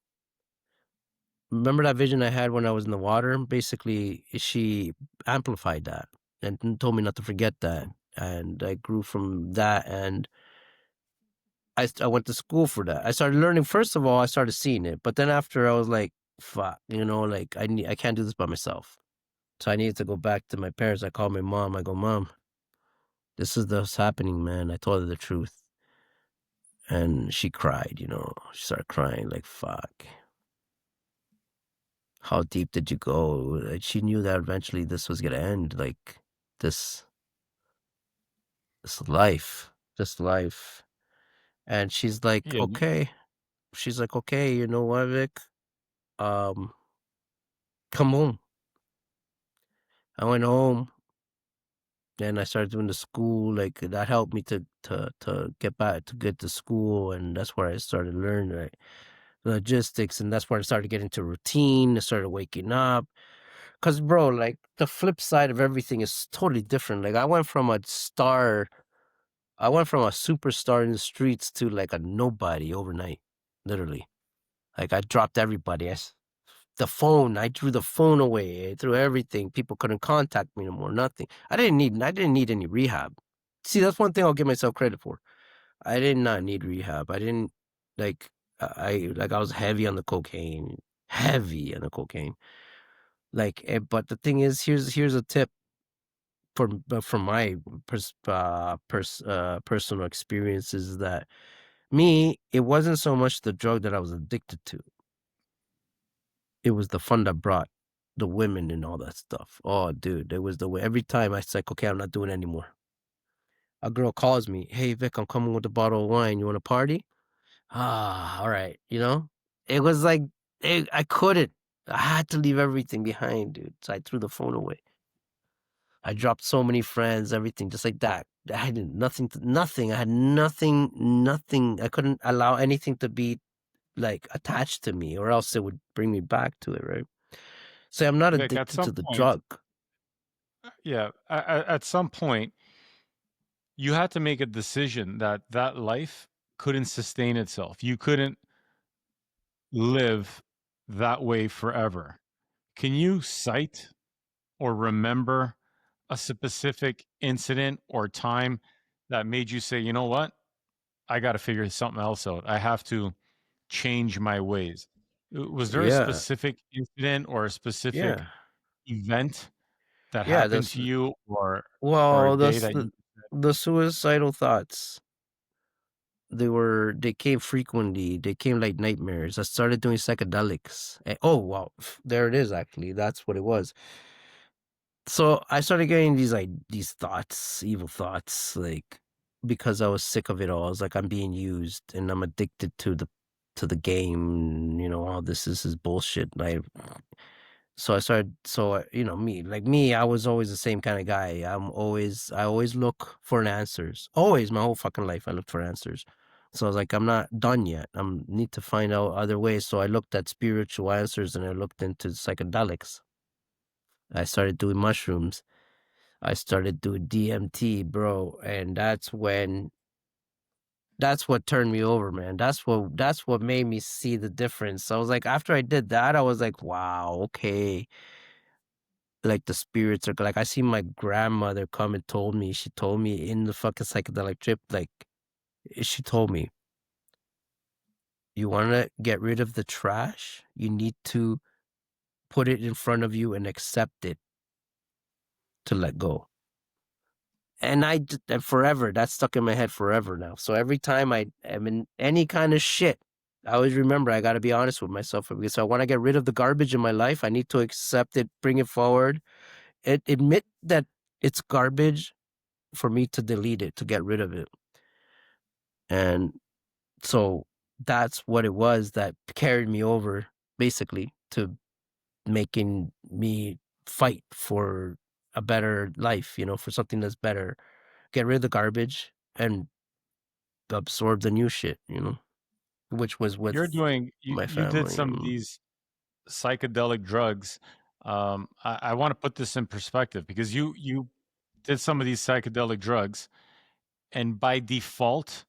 Remember that vision I had when I was in the water? Basically, she amplified that and told me not to forget that. And I grew from that, and I went to school for that. I started learning. First of all, I started seeing it, but then after, I was like, "Fuck," like, I can't do this by myself. So I needed to go back to my parents. I called my mom. I go, "Mom, this is what's happening, man." I told her the truth, and she cried. She started crying like, "Fuck. How deep did you go?" Like, she knew that eventually this was gonna end. Like, this this life, this life. And she's like, Yeah, "Okay." She's like, "Okay, you know what, Vic? Um, come home." I went home, and I started doing the school. Like, that helped me to get back to get to school, and that's where I started learning, like, logistics, and that's where I started getting to routine. I started waking up. Cause, bro, like, the flip side of everything is totally different. Like, I went from a superstar in the streets to, like, a nobody overnight, literally. Like, I dropped everybody. The phone, I threw the phone away. I threw everything. People couldn't contact me no more. Nothing. I didn't need any rehab. See, that's one thing I'll give myself credit for. I did not need rehab. I didn't, like, I was heavy on the cocaine. heavy on the cocaine. Like, but the thing is, here's a tip from my personal experiences that me, it wasn't so much the drug that I was addicted to. It was the fun that brought the women and all that stuff. Oh, dude, it was the way. Every time I said, okay, I'm not doing it anymore. A girl calls me, hey, Vic, I'm coming with a bottle of wine. You want to party? Ah, all right. It was like, I couldn't. I had to leave everything behind, dude. So I threw the phone away. I dropped so many friends, everything, just like that. I had nothing. I had nothing. I couldn't allow anything to be like attached to me, or else it would bring me back to it, right? So I'm not Vic, at addicted to some the point, drug. yeah, at some point, you had to make a decision that that life couldn't sustain itself. You couldn't live that way forever. Can you cite or remember a specific incident or time that made you say, you know what? I got to figure something else out. I have to change my ways. Was there a Yeah, specific incident or a specific yeah, event that yeah. happened to you or a Well, day that you the suicidal thoughts. They came frequently. They came like nightmares. I started doing psychedelics. Oh wow, there it is. Actually, that's what it was. So I started getting these thoughts, evil thoughts, like because I was sick of it all. I was like, I'm being used and I'm addicted to the game. All this is bullshit. So I started. Me, I was always the same kind of guy. I always look for answers. Always, my whole fucking life, I looked for answers. So I was like, I'm not done yet. I need to find out other ways. So I looked at spiritual answers and I looked into psychedelics. I started doing mushrooms. I started doing DMT, bro, and that's what turned me over, man. That's what made me see the difference. I was like, after I did that, I was like, wow, okay. Like the spirits are like I see my grandmother come and told me, she told me in the fucking psychedelic trip, like she told me, you wanna get rid of the trash, you need to put it in front of you and accept it to let go. And forever, that's stuck in my head forever now. So every time I am in any kind of shit, I always remember I got to be honest with myself because I want to get rid of the garbage in my life. I need to accept it, bring it forward, and admit that it's garbage for me to delete it, to get rid of it. And so that's what it was that carried me over basically to making me fight for a better life, for something that's better. Get rid of the garbage and absorb the new shit, which was you're with doing my you did family. some of these psychedelic drugs. I want to put this in perspective because you did some of these psychedelic drugs, and by default,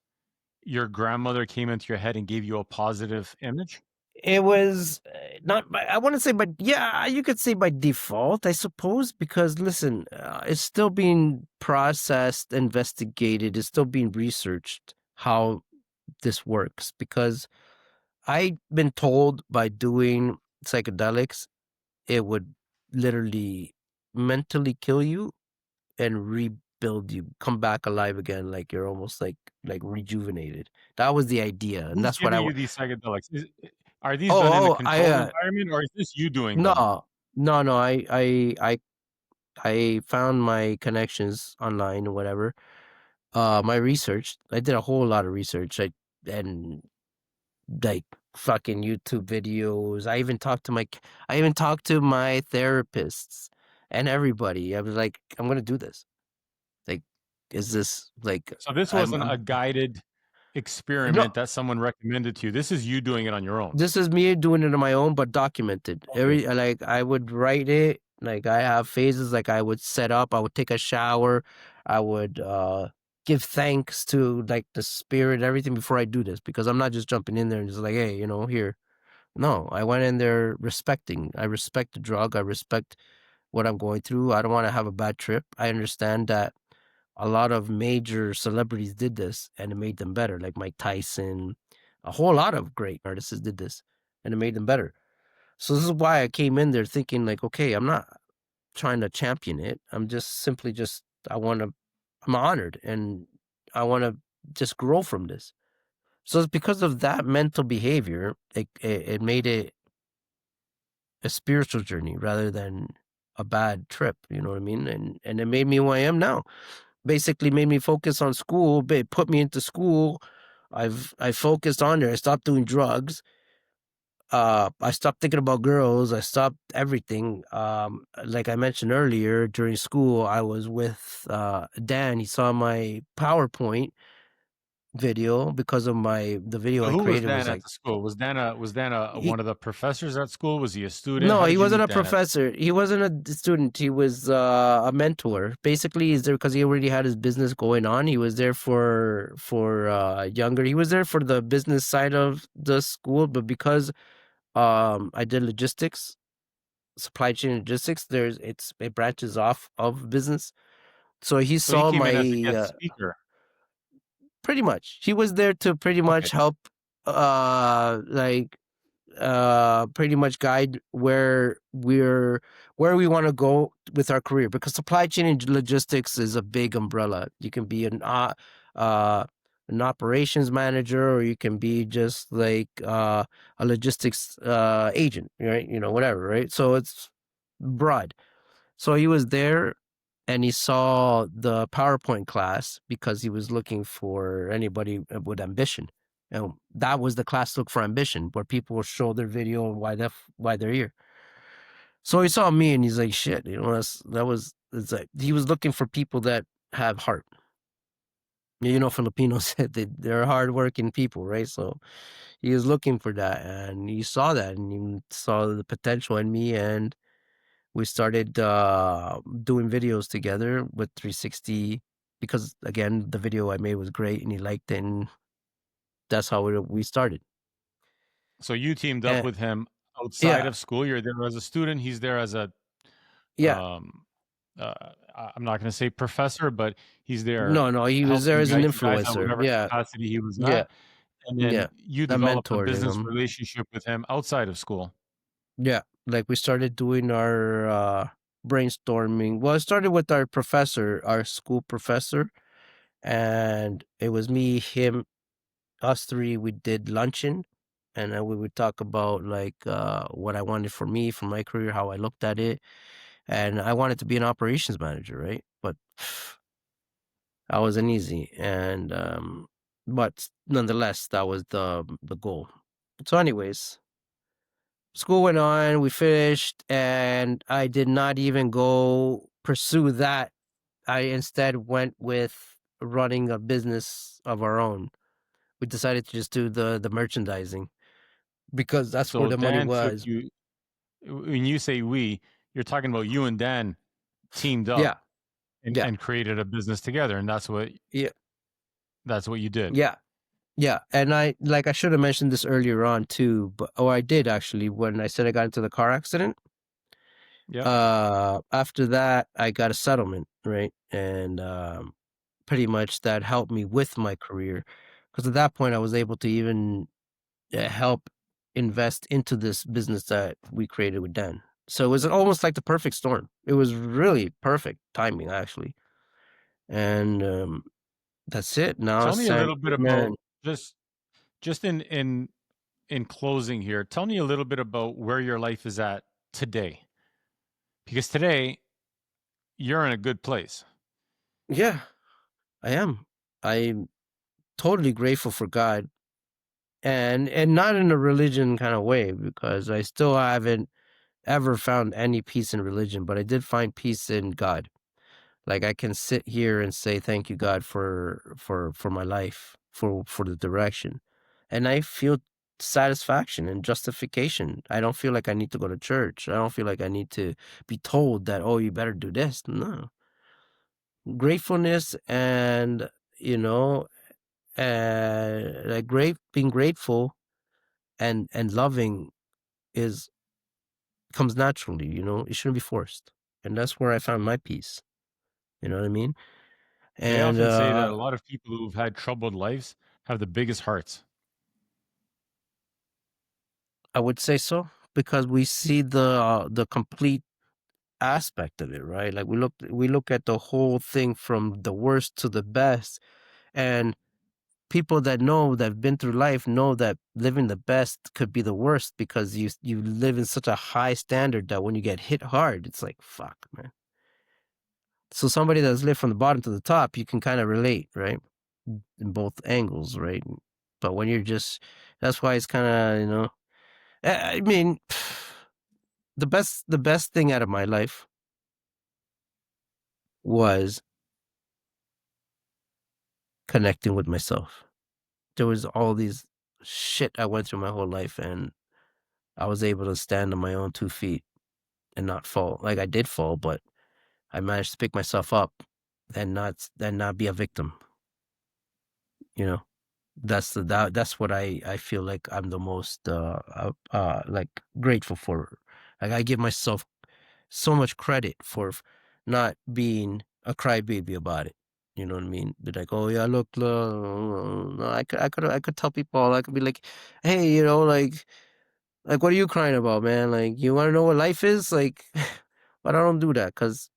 your grandmother came into your head and gave you a positive image. It was not, I wouldn't say, but yeah, you could say by default, I suppose, because listen, it's still being processed, investigated, it's still being researched how this works because I've been told by doing psychedelics, it would literally mentally kill you and rebuild you, come back alive again, like you're almost like rejuvenated. That was the idea, and Who's that's what I. giving you these psychedelics? Are these done in a Oh, controlled environment, or is this you doing them? no, no, no. I found my connections online or whatever. My research. I did a whole lot of research. And like fucking YouTube videos. I even talked to my therapists and everybody. I was like, I'm gonna do this. Like, is this like So this wasn't a guided no? experiment that someone recommended to you. This is you doing it on your own. This is me doing it on my own, but documented. Okay. Like I would write it. Like I have phases. Like I would set up. I would take a shower. I would give thanks to like the spirit, everything before I do this because I'm not just jumping in there and just like, hey, here. No, I went in there respecting. I respect the drug. I respect what I'm going through. I don't want to have a bad trip. I understand that a lot of major celebrities did this and it made them better, like Mike Tyson. A whole lot of great artists did this and it made them better. So this is why I came in there thinking like, okay, I'm not trying to champion it. I'm just simply just I'm honored and I want to just grow from this. So it's because of that mental behavior, it made it a spiritual journey rather than a bad trip. You know what I mean? And it made me who I am now. Basically, made me focus on school. But it put me into school. I focused on there. I stopped doing drugs. I stopped thinking about girls. I stopped everything. Like I mentioned earlier, during school, I was with Dan. He saw my PowerPoint video because of the video So I who was created Dan was at like the school? Was Dan he, one of the professors at school? Was he a student? no, How he did you wasn't meet a Dan at professor. He wasn't a student. He was a mentor. Basically, he's there because he already had his business going on. He was there for younger. He was there for the business side of the school, but because I did logistics, supply chain logistics, it branches off of business. So he So he saw came in as a my guest speaker. pretty much. He was there to pretty Okay. much help like pretty much guide where we want to go with our career, because supply chain and logistics is a big umbrella. You can be uh an operations manager, or you can be just like a logistics agent, right? Whatever, right? So it's broad. So he was there and he saw the PowerPoint class because he was looking for anybody with ambition. And that was the class, Look for Ambition, where people will show their video and why they're here. So he saw me and he's like, shit, it's like he was looking for people that have heart. Filipinos said they're hardworking people, right? So he was looking for that, and he saw that, and he saw the potential in me, and we started doing videos together with 360 because, again, the video I made was great and he liked it, and that's how we started. So you teamed up And with him outside yeah, of school. You're there as a student. He's there as a yeah. um I'm not going to say professor, but he's there No, he was there helping as an guide you guys at influencer. whatever Yeah, capacity he was yeah, at. And yeah. then you I developed a mentored business him. relationship with him outside of school. Yeah, like we started doing our brainstorming. Well, it started with our professor, our school professor, and it was me, him, us three. We did luncheon, and then we would talk about like what I wanted for me, for my career, how I looked at it, and I wanted to be an operations manager, right? But that wasn't easy, and but nonetheless, that was the goal. So, anyways, school went on, we finished, and I did not even go pursue that. I instead went with running a business of our own. We decided to just do the merchandising because that's where So the money Dan took was. you, when you say we, you're talking about you and Dan teamed up Yeah, yeah, and created a business together. And yeah, that's what you did. yeah, yeah. And I should have mentioned this earlier on too, but I did actually when I said I got into the car accident. Yep. After that, I got a settlement, right? And pretty much that helped me with my career because at that point I was able to even help invest into this business that we created with Dan. So it was almost like the perfect storm. It was really perfect timing, actually. And that's it. Now, Tell me a San little bit about man. just just in closing here. Tell me a little bit about where your life is at today. Because today you're in a good place. Yeah, I am. I'm totally grateful for God, and not in a religion kind of way, because I still haven't ever found any peace in religion, but I did find peace in God. Like I can sit here and say thank you, God, for my life, for the direction, and I feel satisfaction and justification. I don't feel like I need to go to church. I don't feel like I need to be told that, oh, you better do this. No, gratefulness and you know, being grateful and loving is comes naturally. It shouldn't be forced, and that's where I found my peace. You know what I mean? They And often say that a lot of people who've had troubled lives have the biggest hearts. I would say so. because we see the complete aspect of it, right? Like we look at the whole thing from the worst to the best, and people that know that have been through life know that living the best could be the worst because you live in such a high standard that when you get hit hard, it's like fuck, man. So somebody that's lived from the bottom to the top, you can kind of relate, right? In both angles, right? But when you're just, that's why it's kind of, I mean, the best thing out of my life was connecting with myself. There was all these shit I went through my whole life, and I was able to stand on my own 2 feet and not fall. Like I did fall, but I managed to pick myself up and not be a victim. You know, that's what I feel like I'm the most like grateful for. Like I give myself so much credit for not being a crybaby about it. You know what I mean? Be like, oh yeah, look, no, I could tell people, I could be like, hey, like what are you crying about, man? Like you want to know what life is? Like, but I don't do that because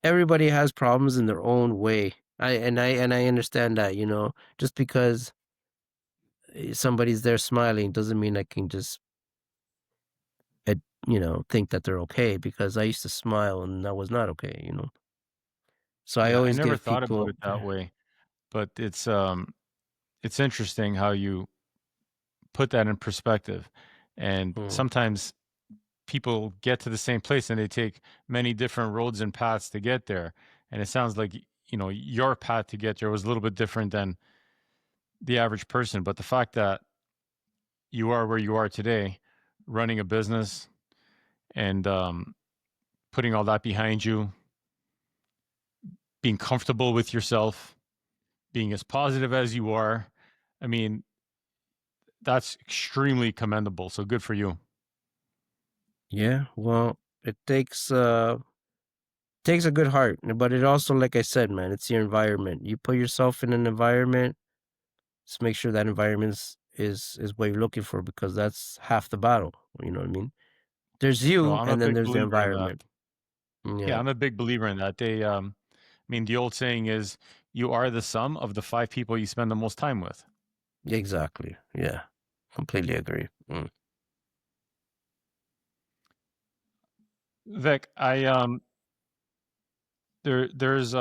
everybody has problems in their own way. I understand that, just because somebody's there smiling doesn't mean I can just uh, think that they're okay because I used to. And that was not okay. So I Yeah, I always never give thought about people. it that way, but it's interesting how you put that in perspective. And Mm, sometimes people get to the same place and they take many different roads and paths to get there. And it sounds like, your path to get there was a little bit different than the average person. But the fact that you are where you are today, running a business and putting all that behind you, being comfortable with yourself, being as positive as you are, I mean, that's extremely commendable. So good for you. yeah, well, it takes a good heart, but it also, like I said, man, it's your environment. You put yourself in an environment, just make sure that environment is what you're looking for because that's half the battle. You know what I mean? There's No, you, I'm a and then big there's the believer in that. environment. Yeah, Yeah, I'm a big believer in that. I mean, the old saying is, you are the sum of the five people you spend the most time with. exactly. Yeah, completely agree. Vic, there's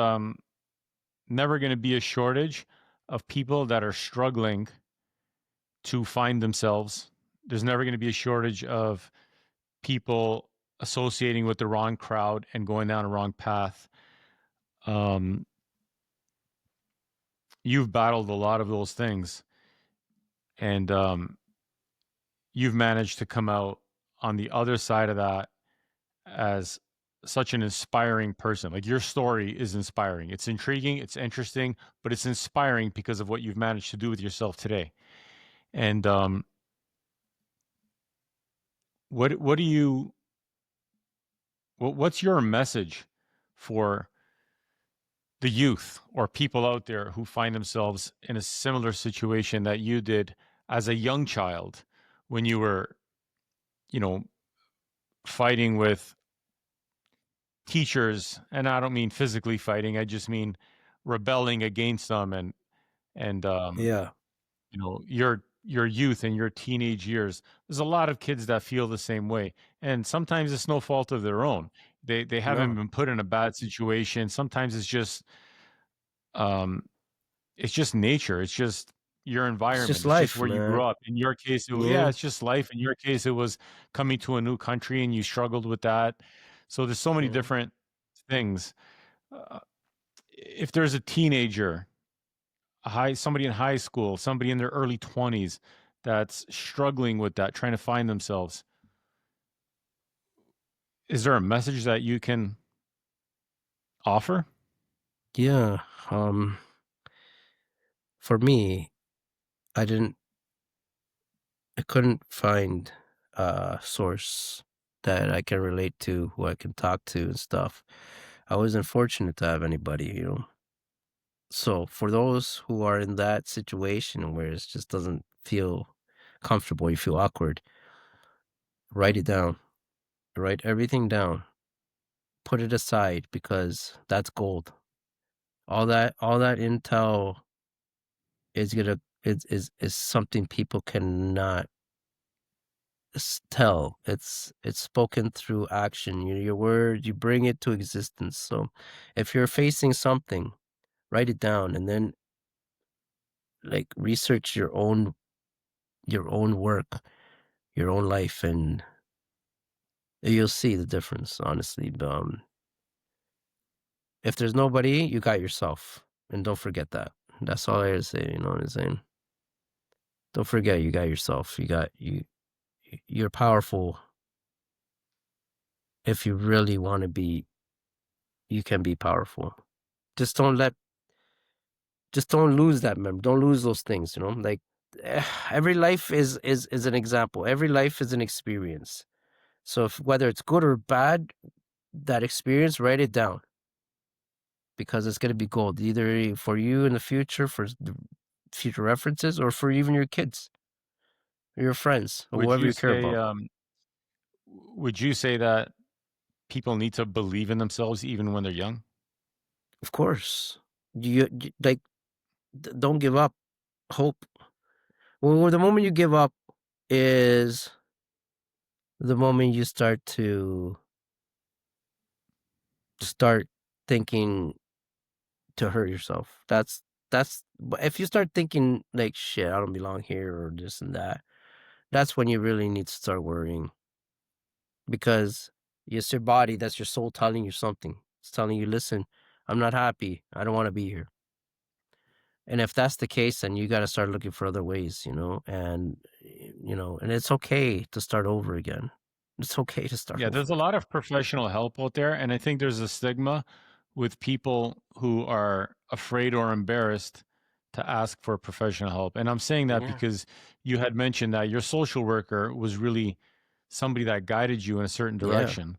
never going to be a shortage of people that are struggling to find themselves. There's never going to be a shortage of people associating with the wrong crowd and going down a wrong path. Um, you've battled a lot of those things, and you've managed to come out on the other side of that as such an inspiring person. Like your story is inspiring. It's intriguing, it's interesting, but it's inspiring because of what you've managed to do with yourself today. And what do you what's your message for the youth or people out there who find themselves in a similar situation that you did as a young child when you were, you know, fighting with teachers? And I don't mean physically fighting, I just mean rebelling against them and Yeah, your youth and your teenage years. There's a lot of kids that feel the same way, and sometimes it's no fault of their own. They haven't no, been put in a bad situation. Sometimes um it's just nature. It's just your it's just environment. It's just life, where you grew man. up. In your case, yeah, Yeah, it's just life. In your case, it was coming to a new country and you struggled with that. So there's so many mm, different things. Uh, if there's a teenager, somebody in high school, somebody in their early 20s that's struggling with that, trying to find themselves, is there a message that you can offer? yeah. For me, I didn't, I couldn't find a source that I can relate to, who I can talk to and stuff. I wasn't fortunate to have anybody. So for those who are in that situation where it just doesn't feel comfortable, you feel awkward, write it down. Write everything down. Put it aside because that's gold. All that intel is something people cannot tell. It's spoken through action. Your word, you bring it to existence. So if you're facing something, write it down and then like research your own work, your own life, and you'll see the difference, honestly. If there's nobody, you got yourself. And don't forget that. That's all I gotta say, you know what I'm saying? Don't forget you got yourself. You're powerful. If you really want to be, you can be powerful. Just don't lose that memory. Don't lose those things, you know? Like every life is an example. Every life is an experience. So whether it's good or bad, that experience, write it down. Because it's going to be gold, either for you in the future, for the future references, or for even your kids, or your friends, or Would whoever you you care say about. would you say that people need to believe in themselves even when they're young? Of course. Like, don't give up hope. Well, the moment you give up is the moment you start thinking to hurt yourself. That's but if you start thinking like, shit, I don't belong here or this and that, that's when you really need to start worrying. Because it's your body, that's your soul telling you something. It's telling you, listen, I'm not happy. I don't want to be here. And if that's the case, then you got to start looking for other ways, and it's okay to start over again. It's okay to start Yeah, over. there's a lot of professional help out there, and I think there's a stigma with people who are afraid or embarrassed to ask for professional help. And I'm saying that Yeah. because you had mentioned that your social worker was really somebody that guided you in a certain Yeah. direction.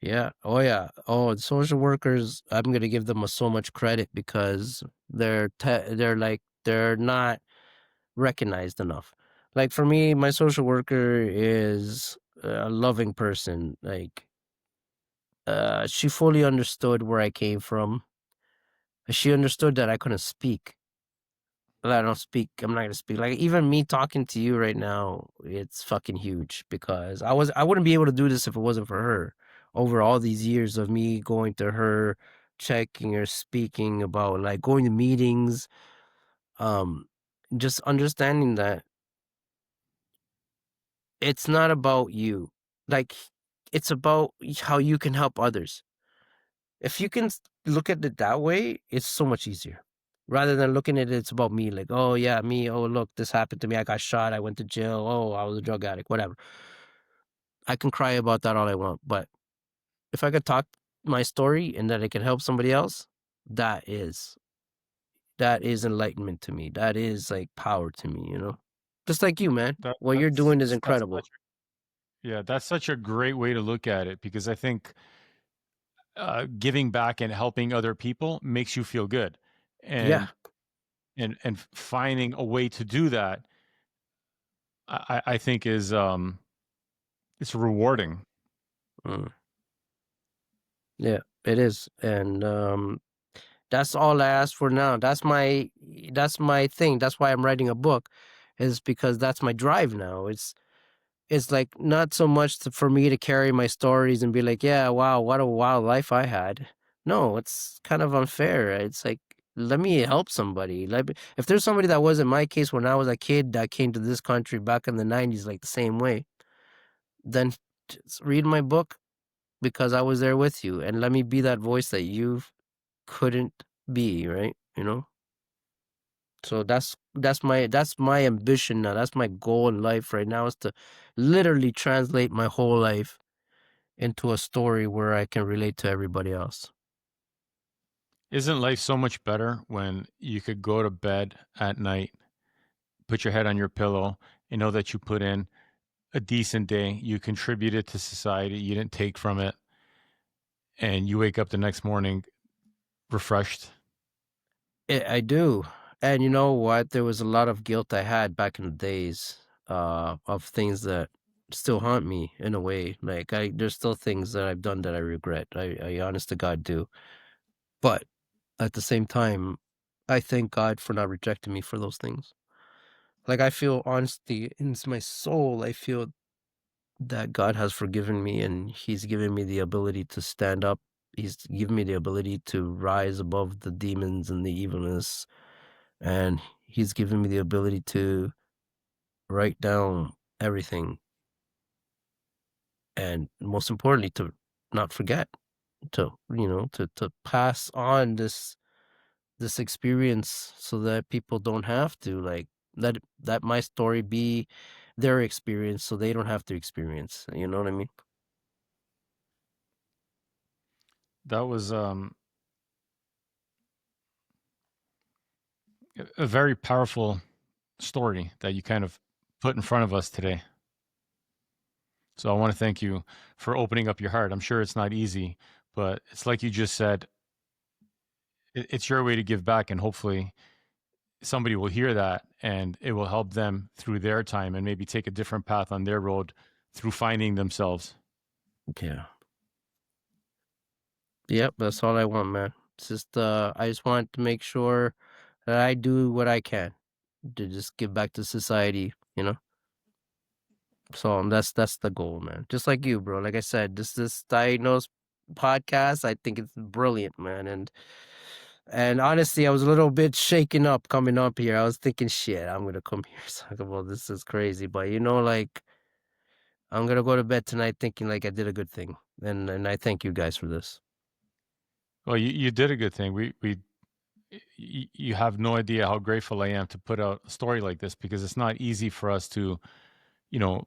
Yeah. Oh, yeah. Oh, the social workers, I'm going to give them so much credit because they're not recognized enough. Like for me, my social worker is a loving person. Like, she fully understood where I came from. She understood that I couldn't speak. That I don't speak. I'm not gonna speak. Like even me talking to you right now, it's fucking huge because I wouldn't be able to do this if it wasn't for her. Over all these years of me going to her, checking her, speaking about like going to meetings, um, just understanding that it's not about you. Like it's about how you can help others. If you can look at it that way, it's so much easier. Rather than looking at it's about me, like, oh yeah, me, oh look, this happened to me, I got shot, I went to jail, oh, I was a drug addict, whatever. I can cry about that all I want, but if I could talk my story and that it can help somebody else, that is enlightenment to me. That is like power to me, Just like you, man. That What you're that's doing is that's incredible. such yeah, that's such a great way to look at it because I think giving back and helping other people makes you feel good, Yeah. and finding a way to do that, I think is it's rewarding. Mm. Yeah, it is. And that's all I ask for now. That's my thing. That's why I'm writing a book, is because that's my drive now. It's like not so much for me to carry my stories and be like, yeah, wow, what a wild life I had. No, it's kind of unfair. It's like, let me help somebody. If there's somebody that was in my case when I was a kid that came to this country back in the 90s, like the same way, then just read my book because I was there with you, and let me be that voice that you couldn't be, right? So that's my ambition now. That's my goal in life right now, is to literally translate my whole life into a story where I can relate to everybody else. Isn't life so much better when you could go to bed at night, put your head on your pillow, and know that you put in a decent day, you contributed to society, you didn't take from it, and you wake up the next morning refreshed? I do. And you know what? There was a lot of guilt I had back in the days of things that still haunt me in a way. Like there's still things that I've done that I regret. I honest to God do. But at the same time, I thank God for not rejecting me for those things. Like I feel honesty in my soul. I feel that God has forgiven me and He's given me the ability to stand up. He's given me the ability to rise above the demons and the evilness. And He's given me the ability to write down everything. And most importantly, to not forget, to pass on this experience so that people don't have to like let my story be their experience so they don't have to experience. You know what I mean? That was a very powerful story that you kind of put in front of us today. So I want to thank you for opening up your heart. I'm sure it's not easy, but it's like you just said, it's your way to give back, and hopefully somebody will hear that and it will help them through their time and maybe take a different path on their road through finding themselves. Yeah. Yep, that's all I want, man. It's just I just want to make sure that I do what I can to just give back to society, you know? So that's the goal, man. Just like you, bro. Like I said, this diagnose podcast, I think it's brilliant, man. And honestly, I was a little bit shaken up coming up here. I was thinking, shit, I'm gonna come here and talk about this is crazy. But like I'm gonna go to bed tonight thinking like I did a good thing. And I thank you guys for this. Well, you did a good thing. You have no idea how grateful I am to put out a story like this, because it's not easy for us to, you know,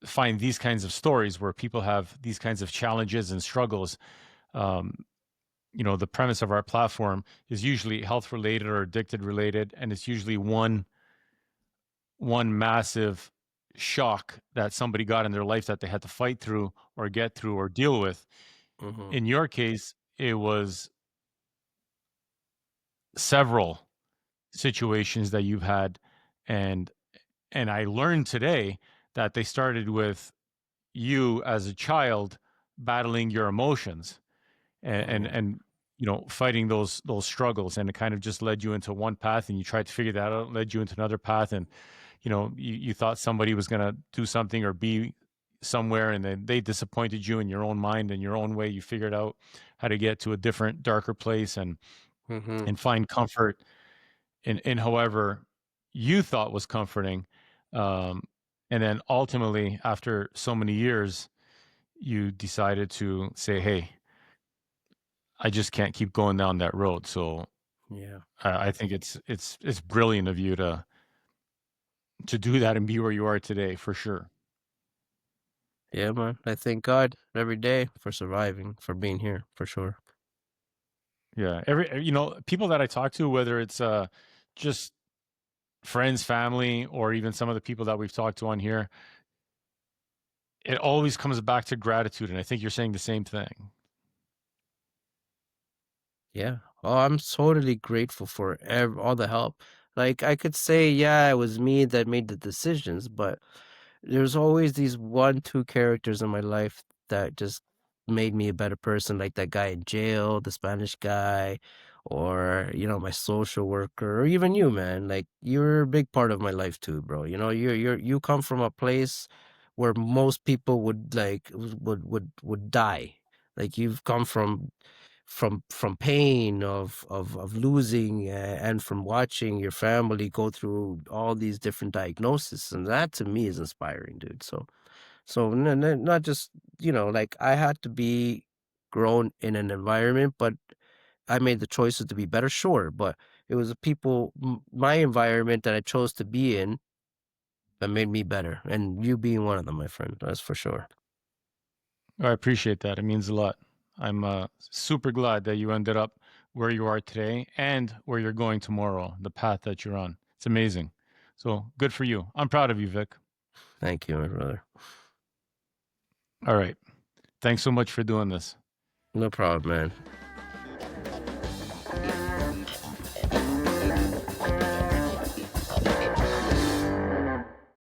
find these kinds of stories where people have these kinds of challenges and struggles. Um, the premise of our platform is usually health related or addicted related, and it's usually one massive shock that somebody got in their life that they had to fight through or get through or deal with. Mm-hmm. In your case, it was several situations that you've had, and I learned today that they started with you as a child battling your emotions and Mm-hmm. and fighting those struggles, and it kind of just led you into one path, and you tried to figure that out, led you into another path, and you thought somebody was going to do something or be somewhere, and then they disappointed you in your own mind and your own way. You figured out how to get to a different, darker place and Mm-hmm. find comfort in however you thought was comforting. um, and then ultimately, after so many years, you decided to say, hey, I just can't keep going down that road. So Yeah. I think it's brilliant of you to do that and be where you are today, for sure. Yeah, man. I thank God every day for surviving, for being here, for sure. Yeah, people that I talk to, whether it's just friends, family, or even some of the people that we've talked to on here, it always comes back to gratitude, and I think you're saying the same thing. Yeah. Oh, I'm totally grateful for all the help. Like I could say, yeah, it was me that made the decisions, but there's always these 1, 2 characters in my life that just made me a better person, like that guy in jail, the Spanish guy, or my social worker, or even you, man. Like you're a big part of my life too, bro. You come from a place where most people would like would die. Like you've come from pain of losing, and from watching your family go through all these different diagnoses, and that to me is inspiring, dude. So not just like I had to be grown in an environment, but I made the choices to be better, sure, but it was the people, my environment that I chose to be in, that made me better, and you being one of them, my friend, that's for sure. I appreciate that. It means a lot. I'm super glad that you ended up where you are today and where you're going tomorrow, the path that you're on. It's amazing. So good for you. I'm proud of you, Vic. Thank you, my brother. All right. Thanks so much for doing this. No problem, man.